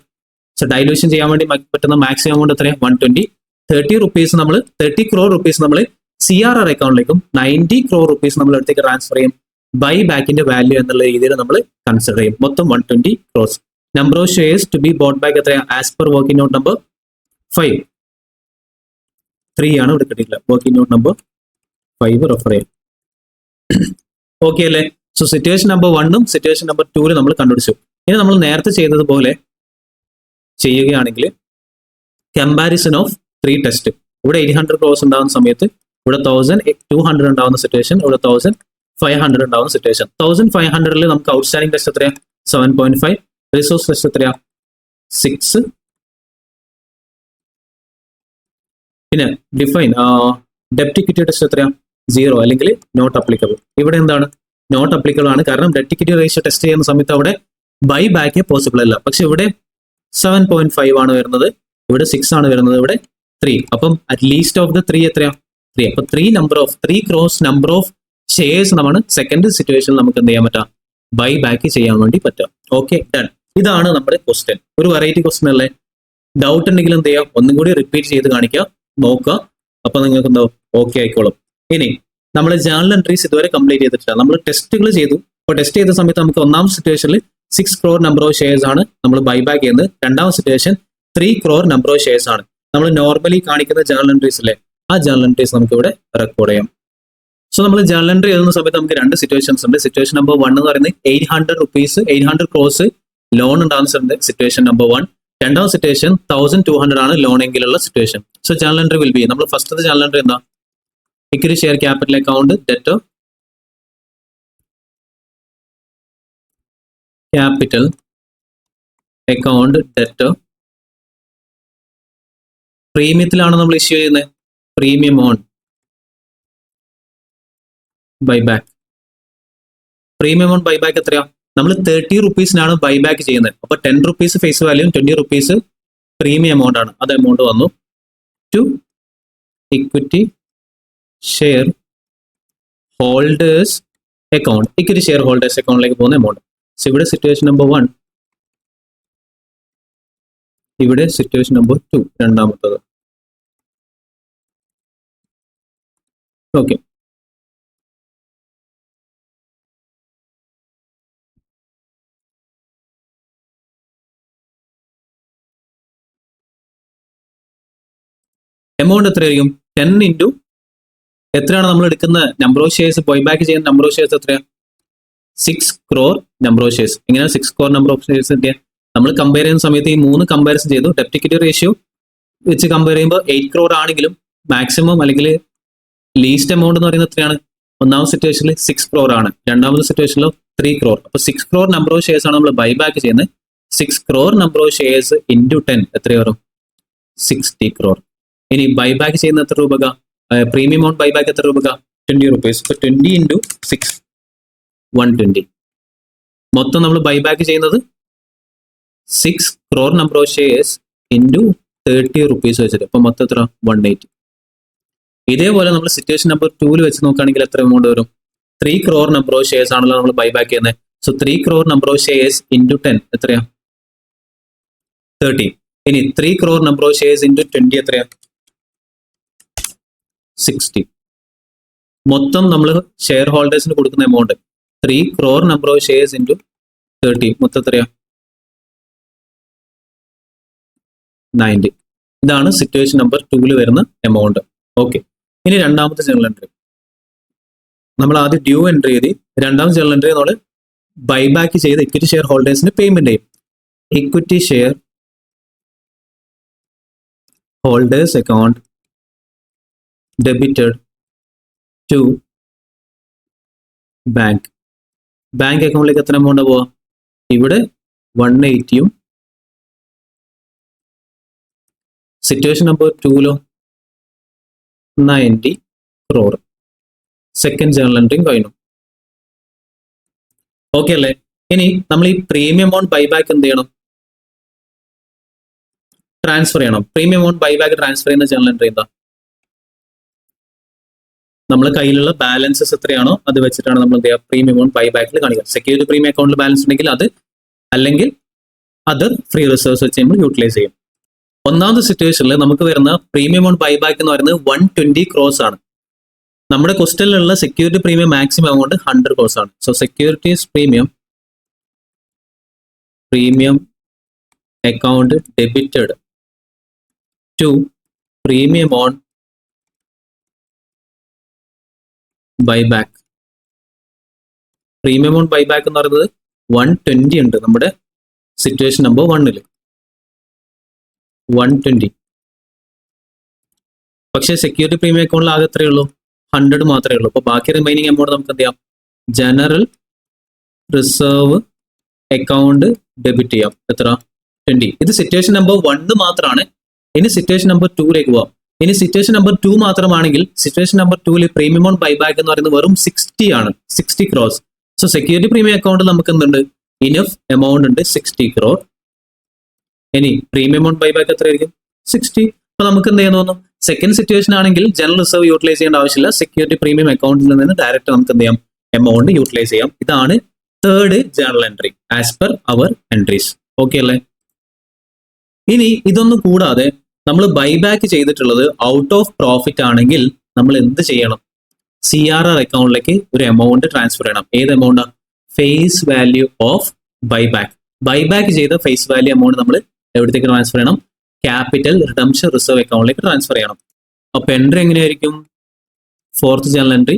So dilution ചെയ്യാൻ വേണ്ടി പറ്റുന്ന മാക്സിമം എമൗണ്ട് എത്രയാണ്, 120. 30 rupees നമ്മൾ 30 crore rupees നമ്മൾ CRR അക്കൗണ്ടിലേക്കും 90 crore rupees നമ്മൾ അടുത്തേക്ക് ട്രാൻസ്ഫർ ചെയ്യും. ബൈ ബാക്കിന്റെ വാല്യൂ എന്നുള്ള രീതിയിൽ നമ്മൾ കൺസിഡർ ചെയ്യും. മൊത്തം 120 crores. Number of shares to be bought back എത്രയാണ്, as per working note number 5. 3 ആണ് ഇവിടെ കിട്ടിയില്ല. വർക്കിംഗ് നോട്ട് നമ്പർ 5 റെഫർ ചെയ്യാം. ഓക്കെ അല്ലേ? സോ സിറ്റുവേഷൻ നമ്പർ 1ഉം സിറ്റുവേഷൻ നമ്പർ 2 നമ്മൾ കണ്ടുപിടിച്ചു. ഇനി നമ്മൾ നേരത്തെ ചെയ്തതുപോലെ ചെയ്യുകയാണെങ്കിൽ കമ്പാരിസൺ ഓഫ് 3 ടെസ്റ്റ്. ഇവിടെ 800 crores ഉണ്ടാകുന്ന സമയത്ത് ഇവിടെ 1200 ഉണ്ടാവുന്ന സിറ്റുവേഷൻ, ഇവിടെ 1500 ഉണ്ടാവുന്ന സിറ്റുവേഷൻ. 1500 നമുക്ക് ഔട്ട്സ്റ്റാൻഡിംഗ് ടെസ്റ്റ് എത്രയാ, 7.5. റിസോഴ്സ് ടെസ്റ്റ് എത്രയാ, 6. പിന്നെ ഡിഫൈൻ ഡെപ്റ്റ് ഇക്വിറ്റി ടെസ്റ്റ് എത്രയാ, 0 അല്ലെങ്കിൽ നോട്ട് അപ്ലിക്കബിൾ. ഇവിടെ എന്താണ്, നോട്ട് അപ്ലിക്കബിൾ ആണ്. കാരണം ഡെപ്റ്റ് ഇക്വിറ്റി റേഷ്യോ ടെസ്റ്റ് ചെയ്യുന്ന സമയത്ത് അവിടെ ബൈ ബാക്ക് പോസിബിൾ അല്ല. പക്ഷെ ഇവിടെ 7.5 ആണ് വരുന്നത്, ഇവിടെ 6 ആണ് വരുന്നത്, ഇവിടെ 3. അപ്പം അറ്റ്ലീസ്റ്റ് ഓഫ് ദ 3 എത്രയാ, 3. അപ്പൊ 3 crores നമ്പർ ഓഫ് ഷെയർസ് നമ്മൾ സെക്കൻഡ് സിറ്റുവേഷനിൽ നമുക്ക് എന്ത് ചെയ്യാൻ പറ്റാം, ബൈ ബാക്ക് ചെയ്യാൻ വേണ്ടി പറ്റാം. Okay, done. ഇതാണ് നമ്മുടെ ക്വസ്റ്റ്യൻ. ഒരു വെറൈറ്റി ക്വസ്റ്റ്യൻ അല്ലേ. ഡൗട്ട് ഉണ്ടെങ്കിൽ എന്ത് ചെയ്യാം, ഒന്നും കൂടി റിപ്പീറ്റ് ചെയ്ത് കാണിക്കുക, നോക്കുക. അപ്പൊ നിങ്ങൾക്ക് എന്താ ഓക്കെ ആയിക്കോളും. ഇനി നമ്മൾ ജേർണൽ എൻട്രീസ് ഇതുവരെ കംപ്ലീറ്റ് ചെയ്തിട്ടില്ല. നമ്മൾ ടെസ്റ്റുകൾ ചെയ്തു. അപ്പോൾ ടെസ്റ്റ് ചെയ്ത സമയത്ത് നമുക്ക് ഒന്നാം സിറ്റുവേഷനിൽ 6 crore നമ്പർ ഓഫ് ഷെയർസ് ആണ് നമ്മൾ ബൈ ബാക്ക് ചെയ്യുന്നത്. രണ്ടാം situation 3 crore number of shares ആണ്. നമ്മൾ നോർമലി കാണിക്കുന്ന ജേർണൽ എൻട്രീസ് അല്ലേ, ആ ജേർണൽ എൻട്രീസ് നമുക്ക് ഇവിടെ റെക്കോർഡ് ചെയ്യാം. സോ നമ്മൾ ജേർണൽ എൻട്രി എഴുതുന്ന സമയത്ത് നമുക്ക് 2 സിറ്റുവേഷൻസ് ഉണ്ട്. സിറ്റുവേഷൻ നമ്പർ 1 എന്ന് പറയുന്നത് 800 crores ലോൺ ഉണ്ടാകുന്ന സിറ്റുവേഷൻ നമ്പർ 1. രണ്ടാം സിറ്റുവേഷൻ 1200 ആണ് ലോൺ എങ്കിലുള്ള situation. So journal entry will be, നമ്മൾ ഫസ്റ്റത്തെ ജേർണൽ എൻട്രി എന്താ, equity share capital account debtor, capital account debtor. പ്രീമിയത്തിലാണ് നമ്മൾ ഇഷ്യൂ ചെയ്യുന്നത്, premium on buyback. Premium on buyback എത്രയാ, നമ്മൾ 30 rupeesനാണ് ബൈബാക്ക് ചെയ്യുന്നത്. അപ്പൊ 10 rupees face value, 20 rupees premium amount ആണ്. അത് എമൗണ്ട് വന്നു to equity shareholders account. Equity share holders അക്കൗണ്ടിലേക്ക് പോകുന്ന എമൗണ്ട്. സോ ഇവിടെ സിറ്റുവേഷൻ നമ്പർ 1, ഇവിടെ സിറ്റുവേഷൻ നമ്പർ 2 രണ്ടാമത്തത്. ഓക്കെ, എമൗണ്ട് എത്രയായിരിക്കും, 10 into എത്രയാണ് നമ്മൾ എടുക്കുന്ന number of shares, buyback ചെയ്യുന്ന നമ്പർ ഓഫ് ഷെയർസ് എത്രയാണ്, 6 crore നമ്പർ ഓഫ് ഷെയർസ്. എങ്ങനെയാണ് 6 crore നമ്പർ ഓഫ് ഷെയർസ് കിട്ടിയ, നമ്മൾ കമ്പയർ ചെയ്യുന്ന സമയത്ത് ഈ 3 കമ്പാരിസൺ ചെയ്തു. ഡെപ്റ്റ് ഇക്വിറ്റി റേഷ്യോ വെച്ച് കമ്പയർ ചെയ്യുമ്പോൾ 8 crore ആണെങ്കിലും മാക്സിമം അല്ലെങ്കിൽ ലീസ്റ്റ് എമൗണ്ട് എന്ന് പറയുന്നത് എത്രയാണ്, ഒന്നാമത്തെ സിറ്റുവേഷനിൽ 6 crore ആണ്, രണ്ടാമത്തെ സിറ്റുവേഷനിൽ 3 crore. അപ്പൊ 6 crore നമ്പർ ഓഫ് ഷെയർസ് ആണ് നമ്മൾ ബൈ ബാക്ക് ചെയ്യുന്നത്. 6 crore number of shares into 10 എത്ര വരും? 60 crore. ഇനി ബൈബാക്ക് ചെയ്യുന്ന എത്ര രൂപ? പ്രീമിയം ഓൺ ബൈബാക്ക് എത്ര രൂപ? 20 rupees. ഇപ്പൊ 20 ഇൻറ്റു 6 120. മൊത്തം നമ്മൾ ബൈബാക്ക് ചെയ്യുന്നത് 6 crore number of shares into 30 rupees വെച്ചിട്ട്. അപ്പൊ മൊത്തം എത്ര? 180. ഇതേപോലെ നമ്മൾ സിറ്റുവേഷൻ നമ്പർ 2 വെച്ച് നോക്കുകയാണെങ്കിൽ എത്ര എമൗണ്ട് വരും? 3 crore നമ്പർ ഓഫ് ഷെയർസ് ആണല്ലോ നമ്മൾ ബൈബാക്ക് ചെയ്യുന്നത്. So 3 crore number of shares into 10 എത്രയാ? 30. ഇനി 3 crore number of shares into 20 എത്രയാ? 60. മൊത്തം നമ്മൾ ഷെയർ ഹോൾഡേഴ്സിന് കൊടുക്കുന്ന amount 3 crore number of shares into 30 മൊത്തം എത്രയാ? 90. ഇതാണ് സിറ്റുവേഷൻ നമ്പർ 2 വരുന്ന എമൗണ്ട്. ഓക്കെ. ഇനി രണ്ടാമത്തെ ജേണൽ എൻട്രി. നമ്മൾ ആദ്യം ഡ്യൂ എൻട്രി ചെയ്ത് രണ്ടാമത്തെ ജേണൽ എൻട്രി നമ്മൾ ബൈബാക്ക് ചെയ്ത് ഇക്വിറ്റി ഷെയർ ഹോൾഡേഴ്സിന് പേയ്മെന്റ് ചെയ്യും. Equity shareholders account debited to bank. Bank അക്കൗണ്ടിലേക്ക് എത്ര എമൗണ്ട് പോവാ? ഇവിടെ 180യും situation number 2 90 crore. Second journal എൻട്രിയും കഴിഞ്ഞു. ഓക്കെ അല്ലേ? ഇനി നമ്മൾ ഈ പ്രീമിയം ഓൺ ബൈബാക്ക് എന്ത് ചെയ്യണം? ട്രാൻസ്ഫർ ചെയ്യണം. പ്രീമിയം ഓൺ ബൈബാക്ക് ട്രാൻസ്ഫർ ചെയ്യുന്ന ജേണൽ എൻട്രി എന്താ? നമ്മൾ കയ്യിലുള്ള ബാലൻസസ് എത്രയാണോ അത് വെച്ചിട്ടാണ് നമ്മൾ എന്ത് ചെയ്യുക? പ്രീമിയം ഓൺ ബൈബാക്കിൽ കാണിക്കുക. സെക്യൂരിറ്റി പ്രീമിയം അക്കൗണ്ടിൽ ബാലൻസ് ഉണ്ടെങ്കിൽ അത്, അല്ലെങ്കിൽ അതർ ഫ്രീ റിസർവ്സ് വെച്ച് നമ്മൾ യൂട്ടിലൈസ് ചെയ്യും. ഒന്നാമത്തെ സിറ്റുവേഷനിൽ നമുക്ക് വരുന്ന പ്രീമിയം ഓൺ ബൈബാക്ക് എന്ന് പറയുന്നത് 120 crores ആണ്. നമ്മുടെ ക്വസ്റ്റനിലുള്ള security premium maximum amount 100 crores ആണ്. So securities premium account debited to premium on buyback. Premium on buyback എന്ന് പറയുന്നത് 120 ഉണ്ട് നമ്മുടെ സിറ്റുവേഷൻ നമ്പർ 1. 120. പക്ഷേ സെക്യൂരിറ്റി പ്രീമിയം അക്കൗണ്ടിൽ ആകെ എത്രയേ ഉള്ളൂ? 100 മാത്രമേ ഉള്ളൂ. അപ്പോൾ ബാക്കി റിമൈനിങ് എമൗണ്ട് നമുക്ക് എന്ത് ചെയ്യാം? ജനറൽ റിസർവ് അക്കൗണ്ട് ഡെബിറ്റ് ചെയ്യാം. എത്ര? 20. ഇത് സിറ്റുവേഷൻ നമ്പർ 1 മാത്രമാണ്. ഇനി സിറ്റുവേഷൻ നമ്പർ 2ലേക്ക് പോവാം. ഇനി സിറ്റുവേഷൻ നമ്പർ 2 മാത്രമാണെങ്കിൽ situation number 2 premium on buyback എന്ന് പറയുന്നത് വെറും 60 ആണ്. 60 crores. So security premium account നമുക്ക് എന്തുണ്ട്? ഇനഫ് എമൗണ്ട് ഉണ്ട്, 60 crore. ഇനി പ്രീമിയം ഓൺ ബൈബാക്ക് എത്രയായിരിക്കും? 60. അപ്പൊ നമുക്ക് എന്ത് ചെയ്യാൻ തോന്നും? സെക്കൻഡ് സിറ്റുവേഷൻ ആണെങ്കിൽ ജനറൽ റിസർവ് യൂട്ടിലൈസ് ചെയ്യേണ്ട ആവശ്യമില്ല. സെക്യൂരിറ്റി പ്രീമിയം അക്കൗണ്ടിൽ നിന്ന് ഡയറക്റ്റ് നമുക്ക് എന്ത് ചെയ്യാം? എമൗണ്ട് യൂട്ടിലൈസ് ചെയ്യാം. ഇതാണ് third journal entry as per hour entries. Okay അല്ലേ? ഇനി ഇതൊന്നും കൂടാതെ നമ്മൾ ബൈബാക്ക് ചെയ്തിട്ടുള്ളത് ഔട്ട് ഓഫ് പ്രോഫിറ്റ് ആണെങ്കിൽ നമ്മൾ എന്ത് ചെയ്യണം? CRR അക്കൗണ്ടിലേക്ക് ഒരു എമൗണ്ട് ട്രാൻസ്ഫർ ചെയ്യണം. ഏത് എമൗണ്ടാ? Face value of buyback. Buyback ചെയ്ത ഫേസ് വാല്യൂ എമൗണ്ട് നമ്മൾ എവിടത്തേക്ക് ട്രാൻസ്ഫർ ചെയ്യണം? ക്യാപിറ്റൽ റിഡംഷൻ റിസർവ് അക്കൗണ്ടിലേക്ക് ട്രാൻസ്ഫർ ചെയ്യണം. അപ്പൊ എൻട്രി എങ്ങനെയായിരിക്കും? Fourth journal entry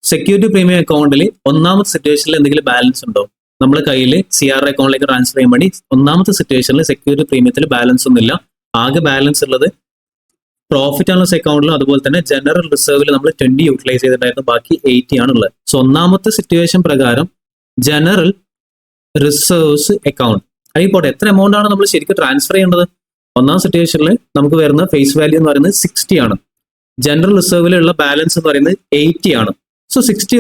security premium അക്കൗണ്ടിൽ ഒന്നാമത്തെ സിറ്റുവേഷനിൽ എന്തെങ്കിലും ബാലൻസ് ഉണ്ടോ? നമ്മുടെ കയ്യിൽ CRR അക്കൗണ്ടിലേക്ക് ട്രാൻസ്ഫർ ചെയ്യാൻ വേണ്ടി ഒന്നാമത്തെ സിറ്റുവേഷനിൽ സെക്യൂരിറ്റി പ്രീമിയത്തിൽ ബാലൻസ് ഒന്നുമില്ല. ആകെ ബാലൻസ് ഉള്ളത് പ്രോഫിറ്റ് ആൻഡ് ലോസ് അക്കൗണ്ടിലും അതുപോലെ തന്നെ ജനറൽ റിസർവിൽ നമ്മൾ 20 യൂട്ടിലൈസ് ചെയ്തിട്ടായിരുന്നു. ബാക്കി 80 ആണുള്ളത്. സോ ഒന്നാമത്തെ സിറ്റുവേഷൻ പ്രകാരം ജനറൽ റിസർവ്സ് അക്കൗണ്ട് ആയിപ്പോട്ടെ. എത്ര എമൗണ്ട് ആണ് നമ്മൾ ശരിക്കും ട്രാൻസ്ഫർ ചെയ്യേണ്ടത്? ഒന്നാം സിറ്റുവേഷനിൽ നമുക്ക് വരുന്ന ഫേസ് വാല്യൂ എന്ന് പറയുന്നത് 60 ആണ്. ജനറൽ റിസർവിലുള്ള ബാലൻസ് എന്ന് പറയുന്നത് 80 ആണ്. സോ 60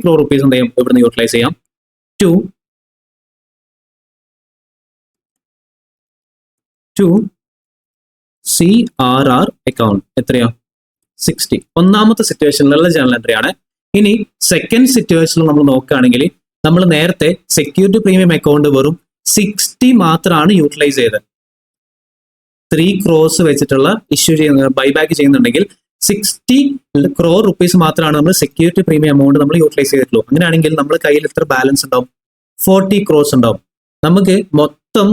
crore rupees എന്ത് ചെയ്യും? ഇവിടുന്ന് യൂട്ടിലൈസ് ചെയ്യാം. ടു CRR അക്കൗണ്ട് എത്രയാ? 60. ഒന്നാമത്തെ സിറ്റുവേഷനിലുള്ള ജേണൽ എൻട്രി ആണ്. ഇനി സെക്കൻഡ് സിറ്റുവേഷനിൽ നമ്മൾ നോക്കുകയാണെങ്കിൽ നമ്മൾ നേരത്തെ സെക്യൂരിറ്റി പ്രീമിയം അക്കൗണ്ട് വെറും 60 മാത്രമാണ് യൂട്ടിലൈസ് ചെയ്തത്. 3 crores വെച്ചിട്ടുള്ള ഇഷ്യൂ ചെയ്യുന്ന ബൈബാക്ക് ചെയ്യുന്നുണ്ടെങ്കിൽ 60 crore rupees മാത്രമാണ് നമ്മൾ സെക്യൂരിറ്റി പ്രീമിയം എമൗണ്ട് നമ്മൾ യൂട്ടിലൈസ് ചെയ്തിട്ടുള്ളൂ. അങ്ങനെയാണെങ്കിൽ നമ്മുടെ കയ്യിൽ എത്ര ബാലൻസ് ഉണ്ടാവും? 40 crores ഉണ്ടാവും. നമുക്ക് മൊത്തം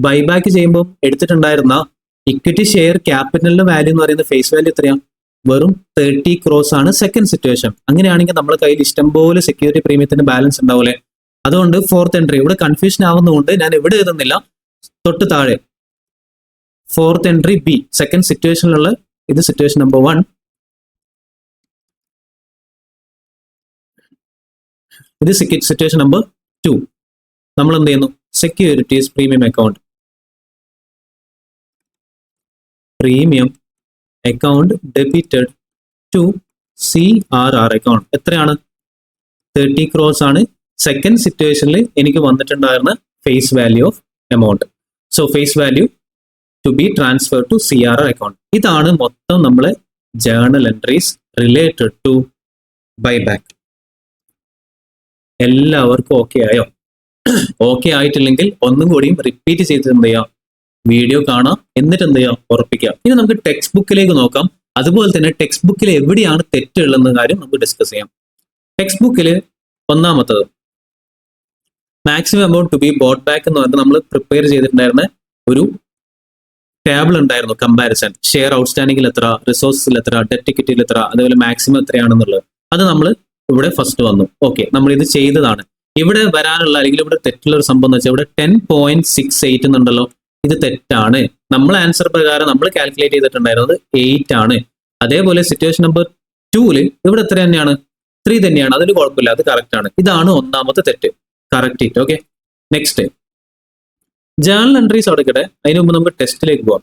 ബൈബാക്ക് ചെയ്യുമ്പോൾ എടുത്തിട്ടുണ്ടായിരുന്ന ഇക്വിറ്റി ഷെയർ ക്യാപിറ്റലിന്റെ വാല്യൂ എന്ന് പറയുന്നത് ഫേസ് വാല്യൂ എത്രയാണ്? വെറും 30 crores ആണ് സെക്കൻഡ് സിറ്റുവേഷൻ. അങ്ങനെയാണെങ്കിൽ നമ്മുടെ കയ്യിൽ ഇഷ്ടംപോലെ സെക്യൂരിറ്റി പ്രീമിയത്തിന്റെ ബാലൻസ് ഉണ്ടാവില്ലേ? അതുകൊണ്ട് ഫോർത്ത് എൻട്രി ഇവിടെ കൺഫ്യൂഷൻ ആവുന്നതുകൊണ്ട് ഞാൻ ഇവിടെ എഴുതുന്നില്ല. തൊട്ട് താഴെ ഫോർത്ത് എൻട്രി ബി സെക്കൻഡ് സിറ്റുവേഷനിലുള്ള ഇത് സിറ്റുവേഷൻ നമ്പർ 1. ഇത് സിറ്റുവേഷൻ നമ്പർ ടു നമ്മൾ എന്ത് ചെയ്യുന്നു, securities premium account debited to CRR account. എത്രയാണ്? 30 crores ആണ് സെക്കൻഡ് സിറ്റുവേഷനിൽ എനിക്ക് വന്നിട്ടുണ്ടായിരുന്ന face value of amount. So face value to be transfer to CRR account. ഇതാണ് മൊത്തം നമ്മളെ journal entries related to buyback. എല്ലാവർക്കും ഓക്കെ ആയോ? ഓക്കെ ആയിട്ടില്ലെങ്കിൽ ഒന്നും കൂടിയും റിപ്പീറ്റ് ചെയ്ത് എന്ത് ചെയ്യാം, വീഡിയോ കാണാം, എന്നിട്ട് എന്ത് ചെയ്യാം, ഉറപ്പിക്കാം. ഇനി നമുക്ക് ടെക്സ്റ്റ് ബുക്കിലേക്ക് നോക്കാം. അതുപോലെ തന്നെ ടെക്സ്റ്റ് ബുക്കിൽ എവിടെയാണ് തെറ്റുള്ളതെന്ന കാര്യം നമുക്ക് ഡിസ്കസ് ചെയ്യാം. ടെക്സ്റ്റ് ബുക്കിൽ ഒന്നാമത്തത് maximum amount to be bought back എന്ന് പറഞ്ഞിട്ട് നമ്മൾ പ്രിപ്പയർ ചെയ്തിട്ടുണ്ടായിരുന്ന ഒരു ടേബിൾ ഉണ്ടായിരുന്നു, കമ്പാരിസൺ. ഷെയർ ഔട്ട്സ്റ്റാൻഡിംഗിൽ എത്ര, റിസോഴ്സിൽ എത്ര, ഡെറ്റ് ഇക്വിറ്റിയിൽ എത്ര, അതുപോലെ മാക്സിമം എത്രയാണെന്നുള്ളത്. അത് നമ്മൾ ഇവിടെ ഫസ്റ്റ് വന്നു. ഓക്കെ, നമ്മൾ ഇത് ചെയ്തതാണ്. ഇവിടെ വരാനുള്ള അല്ലെങ്കിൽ ഇവിടെ തെറ്റുള്ള ഒരു സംഭവം എന്ന് വെച്ചാൽ ഇവിടെ 10.68 എന്നുണ്ടല്ലോ, ഇത് തെറ്റാണ്. നമ്മൾ ആൻസർ പ്രകാരം നമ്മൾ കാൽക്കുലേറ്റ് ചെയ്തിട്ടുണ്ടായിരുന്നത് 8 ആണ്. അതേപോലെ സിറ്റുവേഷൻ നമ്പർ 2 ഇവിടെ എത്ര തന്നെയാണ്, 3 തന്നെയാണ്. അതിന് കുഴപ്പമില്ല, അത് കറക്റ്റ് ആണ്. ഇതാണ് ഒന്നാമത്തെ തെറ്റ്. Correct it. Okay, next journal entries അടക്കട്ടെ. അതിന് മുമ്പ് നമുക്ക് ടെസ്റ്റിലേക്ക് പോവാം.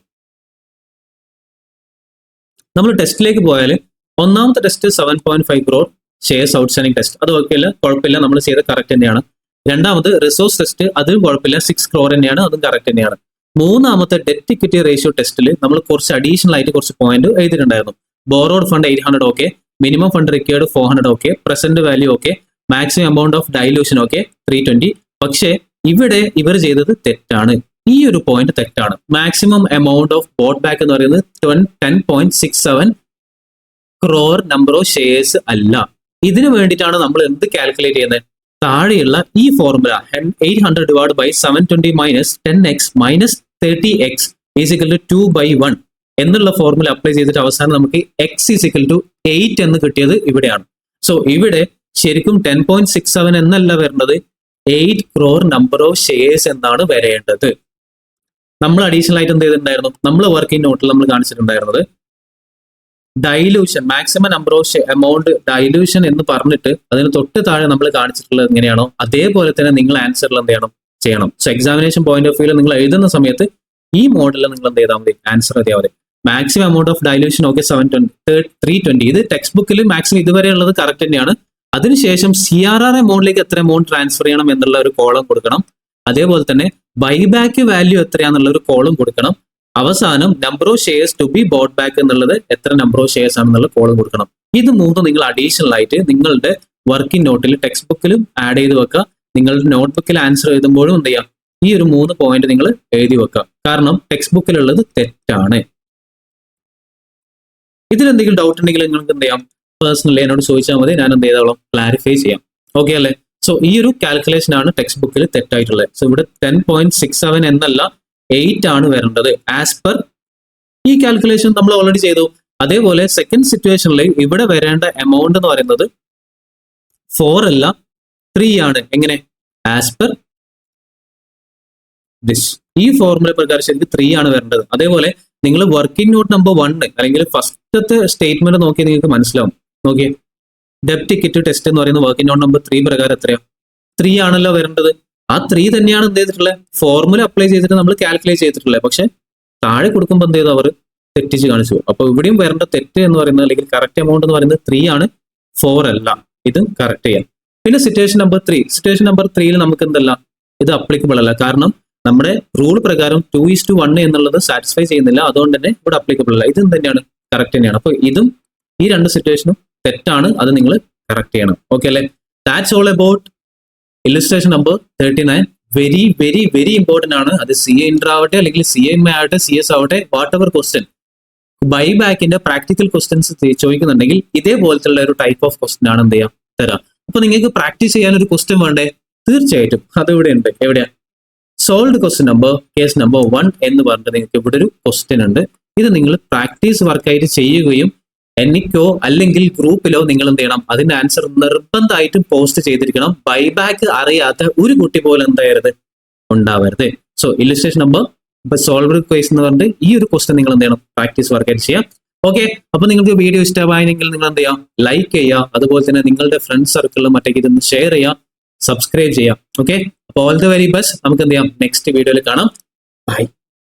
നമ്മൾ ടെസ്റ്റിലേക്ക് പോയാൽ ഒന്നാമത്തെ test 7.5 crore shares outstanding test, അത് ഓക്കെയല്ല, കുഴപ്പമില്ല, നമ്മൾ ചെയ്ത കറക്റ്റ് തന്നെയാണ്. രണ്ടാമത് റിസോഴ്സ് ടെസ്റ്റ്, അതും കുഴപ്പമില്ല, 6 crore തന്നെയാണ്, അതും കറക്റ്റ് തന്നെയാണ്. മൂന്നാമത്തെ ഡെറ്റ് ഇക്വിറ്റി റേഷ്യോ ടെസ്റ്റിൽ നമ്മൾ കുറച്ച് അഡീഷണൽ ആയിട്ട് കുറച്ച് പോയിന്റ് എഴുതിയിട്ടുണ്ടായിരുന്നു. Borrowed fund 800 okay, minimum fund required 400 okay, present value okay, maximum amount of dilution okay 320. പക്ഷേ ഇവിടെ ഇവർ ചെയ്തത് തെറ്റാണ്. ഈ ഒരു പോയിന്റ് തെറ്റാണ്. Maximum amount of boat back എന്ന് പറയുന്നത് 10.67 crore നമ്പർ ഓഫ് ഷെയർസ് അല്ല. ഇതിനു വേണ്ടിയിട്ടാണ് നമ്മൾ എന്ത് കാൽക്കുലേറ്റ് ചെയ്യുന്നത്, താഴെയുള്ള ഈ formula 800 divided by 720 minus 10x minus 30x is equal to 2/1 എന്നുള്ള ഫോർമുല അപ്ലൈ ചെയ്തിട്ട് അവസാനം നമുക്ക് x is equal to 8 എന്ന് കിട്ടിയത് ഇവിടെയാണ്. സോ ഇവിടെ ശരിക്കും 10.67 എന്നല്ല വരുന്നത്, 8 crore നമ്പർ ഓഫ് ഷെയർസ് എന്നാണ് വരേണ്ടത്. നമ്മൾ അഡീഷണൽ ആയിട്ട് എന്ത് ചെയ്തിട്ടുണ്ടായിരുന്നു, നമ്മൾ വർക്കിംഗ് നോട്ടിൽ നമ്മൾ കാണിച്ചിട്ടുണ്ടായിരുന്നത് dilution, maximum number of amount dilution എന്ന് പറഞ്ഞിട്ട് അതിന് തൊട്ട് താഴെ നമ്മൾ കാണിച്ചിട്ടുള്ളത് എങ്ങനെയാണോ അതേപോലെ തന്നെ നിങ്ങൾ ആൻസറിൽ എന്ത് ചെയ്യണം. സോ എക്സാമിനേഷൻ പോയിന്റ് ഓഫ് വ്യൂവിൽ നിങ്ങൾ എഴുതുന്ന സമയത്ത് ഈ മോഡലിൽ നിങ്ങൾ എന്ത് ചെയ്താൽ മതി, ആൻസർ എഴുതിയാൽ മതി. Maximum amount of dilution okay 320. ഇത് ടെക്സ്റ്റ് ബുക്കിൽ മാക്സിമം ഇതുവരെ ഉള്ളത് കറക്റ്റ് തന്നെയാണ്. അതിനുശേഷം CRR എമൗണ്ടിലേക്ക് എത്ര എമൗണ്ട് ട്രാൻസ്ഫർ ചെയ്യണം എന്നുള്ള ഒരു കോളം കൊടുക്കണം. അതേപോലെ തന്നെ ബൈബാക്ക് വാല്യൂ എത്രയാന്നുള്ള ഒരു കോളം കൊടുക്കണം. അവസാനം number of shares to be bought back എന്നുള്ളത് എത്ര നമ്പർ ഓഫ് ഷെയർസ് ആണെന്നുള്ള കോളം കൊടുക്കണം. ഇത് മൂന്നും നിങ്ങൾ അഡീഷണൽ ആയിട്ട് നിങ്ങളുടെ വർക്കിംഗ് നോട്ടിൽ ടെക്സ്റ്റ് ബുക്കിലും ആഡ് ചെയ്ത് വെക്കുക. നിങ്ങളുടെ നോട്ട്ബുക്കിൽ ആൻസർ എഴുതുമ്പോഴും എന്ത് ചെയ്യാം, ഈ ഒരു 3 പോയിന്റ് നിങ്ങൾ എഴുതി വെക്കുക. കാരണം ടെക്സ്റ്റ് ബുക്കിലുള്ളത് തെറ്റാണ്. ഇതിലെന്തെങ്കിലും ഡൗട്ട് ഉണ്ടെങ്കിൽ നിങ്ങൾക്ക് എന്ത് ചെയ്യാം, പേഴ്സണലി എന്നോട് ചോദിച്ചാൽ മതി, ഞാൻ എന്ത് ചെയ്തോളാം, ക്ലാരിഫൈ ചെയ്യാം. ഓക്കെ അല്ലേ? സോ ഈ ഒരു കാൽക്കുലേഷൻ ആണ് ടെക്സ്റ്റ് ബുക്കിൽ തെറ്റായിട്ടുള്ളത്. സോ ഇവിടെ 10.67 എന്നല്ല 8 ആണ് വരേണ്ടത്. ആസ് പെർ ഈ കാൽക്കുലേഷൻ നമ്മൾ ഓൾറെഡി ചെയ്തു. അതേപോലെ സെക്കൻഡ് സിറ്റുവേഷനിൽ ഇവിടെ വരേണ്ട എമൗണ്ട് എന്ന് പറയുന്നത് 4 അല്ല 3 ആണ്. എങ്ങനെ? ആസ് പെർ ദിസ്, ഈ ഫോർമുല പ്രകാരം ശരിക്കും 3 ആണ് വരേണ്ടത്. അതേപോലെ നിങ്ങൾ വർക്കിംഗ് നോട്ട് നമ്പർ 1 അല്ലെങ്കിൽ ഫസ്റ്റത്തെ സ്റ്റേറ്റ്മെന്റ് നോക്കി നിങ്ങൾക്ക് മനസ്സിലാവും. നോക്കിയേ, ഡെപ്റ്റ് ഇക്വിറ്റി ടെസ്റ്റ് എന്ന് പറയുന്ന വർക്കിംഗ് നോട്ട് നമ്പർ 3 പ്രകാരം എത്രയാ, 3 ആണല്ലോ വരേണ്ടത്. ആ 3 തന്നെയാണ് എന്ത് ചെയ്തിട്ടുള്ളത്, ഫോർമുല അപ്ലൈ ചെയ്തിട്ട് നമ്മൾ കാൽക്കുലേറ്റ് ചെയ്തിട്ടുള്ളത്. പക്ഷെ താഴെ കൊടുക്കുമ്പോൾ എന്ത് ചെയ്തു, അവർ തെറ്റിച്ച് കാണിച്ചു. അപ്പൊ ഇവിടെയും വരേണ്ട തെറ്റ് എന്ന് പറയുന്നത് അല്ലെങ്കിൽ കറക്റ്റ് എമൗണ്ട് എന്ന് പറയുന്നത് 3 ആണ്, 4 അല്ല. ഇതും കറക്റ്റ് ചെയ്യാം. പിന്നെ സിറ്റുവേഷൻ നമ്പർ 3 നമുക്ക് എന്തല്ല, ഇത് അപ്ലിക്കബിൾ അല്ല. കാരണം നമ്മുടെ റൂൾ പ്രകാരം 2:1 എന്നുള്ളത് സാറ്റിസ്ഫൈ ചെയ്യുന്നില്ല. അതുകൊണ്ട് തന്നെ ഇവിടെ അപ്ലിക്കബിൾ അല്ല. ഇതും തന്നെയാണ്, കറക്റ്റ് തന്നെയാണ്. അപ്പൊ ഇതും ഈ 2 സിറ്റുവേഷനും തെറ്റാണ്. അത് നിങ്ങൾ കറക്റ്റ് ചെയ്യണം. ഓക്കെ അല്ലേ? That's all about illustration number 39. Very very very important ആണ്. അത് CA ഇന്റർ ആവട്ടെ അല്ലെങ്കിൽ CMA ആവട്ടെ CS ആവട്ടെ, വാട്ട് എവർ ക്വസ്റ്റ്യൻ, ബൈബാക്കിന്റെ പ്രാക്ടിക്കൽ ക്വസ്റ്റ്യൻസ് ചോദിക്കുന്നുണ്ടെങ്കിൽ ഇതേപോലത്തെ ഒരു ടൈപ്പ് ഓഫ് ക്വസ്റ്റ്യൻ ആണ് എന്ത് ചെയ്യാം തരാം. അപ്പൊ നിങ്ങൾക്ക് പ്രാക്ടീസ് ചെയ്യാൻ ഒരു ക്വസ്റ്റ്യൻ വേണ്ടേ? തീർച്ചയായിട്ടും അതിവിടെ ഉണ്ട്. എവിടെയാ? Solved question number case number 1 എന്ന് പറഞ്ഞിട്ട് നിങ്ങൾക്ക് ഇവിടെ ഒരു ക്വസ്റ്റ്യൻ ഉണ്ട്. ഇത് നിങ്ങൾ പ്രാക്ടീസ് വർക്കായിട്ട് ചെയ്യുകയും എനിക്കോ അല്ലെങ്കിൽ ഗ്രൂപ്പിലോ നിങ്ങൾ എന്ത് ചെയ്യണം, അതിന്റെ ആൻസർ നിർബന്ധമായിട്ടും പോസ്റ്റ് ചെയ്തിരിക്കണം. ബൈബാക്ക് അറിയാത്ത ഒരു കുട്ടി പോലും എന്തായരുത്, ഉണ്ടാവരുത്. സോ ഇല്ലസ്ട്രേഷൻ നമ്പർ ഇപ്പൊ സോൾവ്ഡ് ക്വസ് എന്ന് പറഞ്ഞിട്ട് ഈ ഒരു ക്വസ്റ്റ്യൻ നിങ്ങൾ എന്ത് ചെയ്യണം, പ്രാക്ടീസ് വർക്കായിട്ട് ചെയ്യാം. ഓക്കെ, അപ്പൊ നിങ്ങൾക്ക് വീഡിയോ ഇഷ്ടമായെങ്കിൽ നിങ്ങൾ എന്ത് ചെയ്യാം, ലൈക്ക് ചെയ്യുക. അതുപോലെ തന്നെ നിങ്ങളുടെ ഫ്രണ്ട്സ് സർക്കിളിലും മറ്റേക്ക് ഇതൊന്ന് ഷെയർ ചെയ്യുക. സബ്സ്ക്രൈബ് ചെയ്യാം. ഓക്കെ, അപ്പോൾ ഓൾ ദ വെരി ബെസ്റ്റ്. നമുക്ക് എന്ത് ചെയ്യാം, നെക്സ്റ്റ് വീഡിയോയിൽ കാണാം. ബൈ.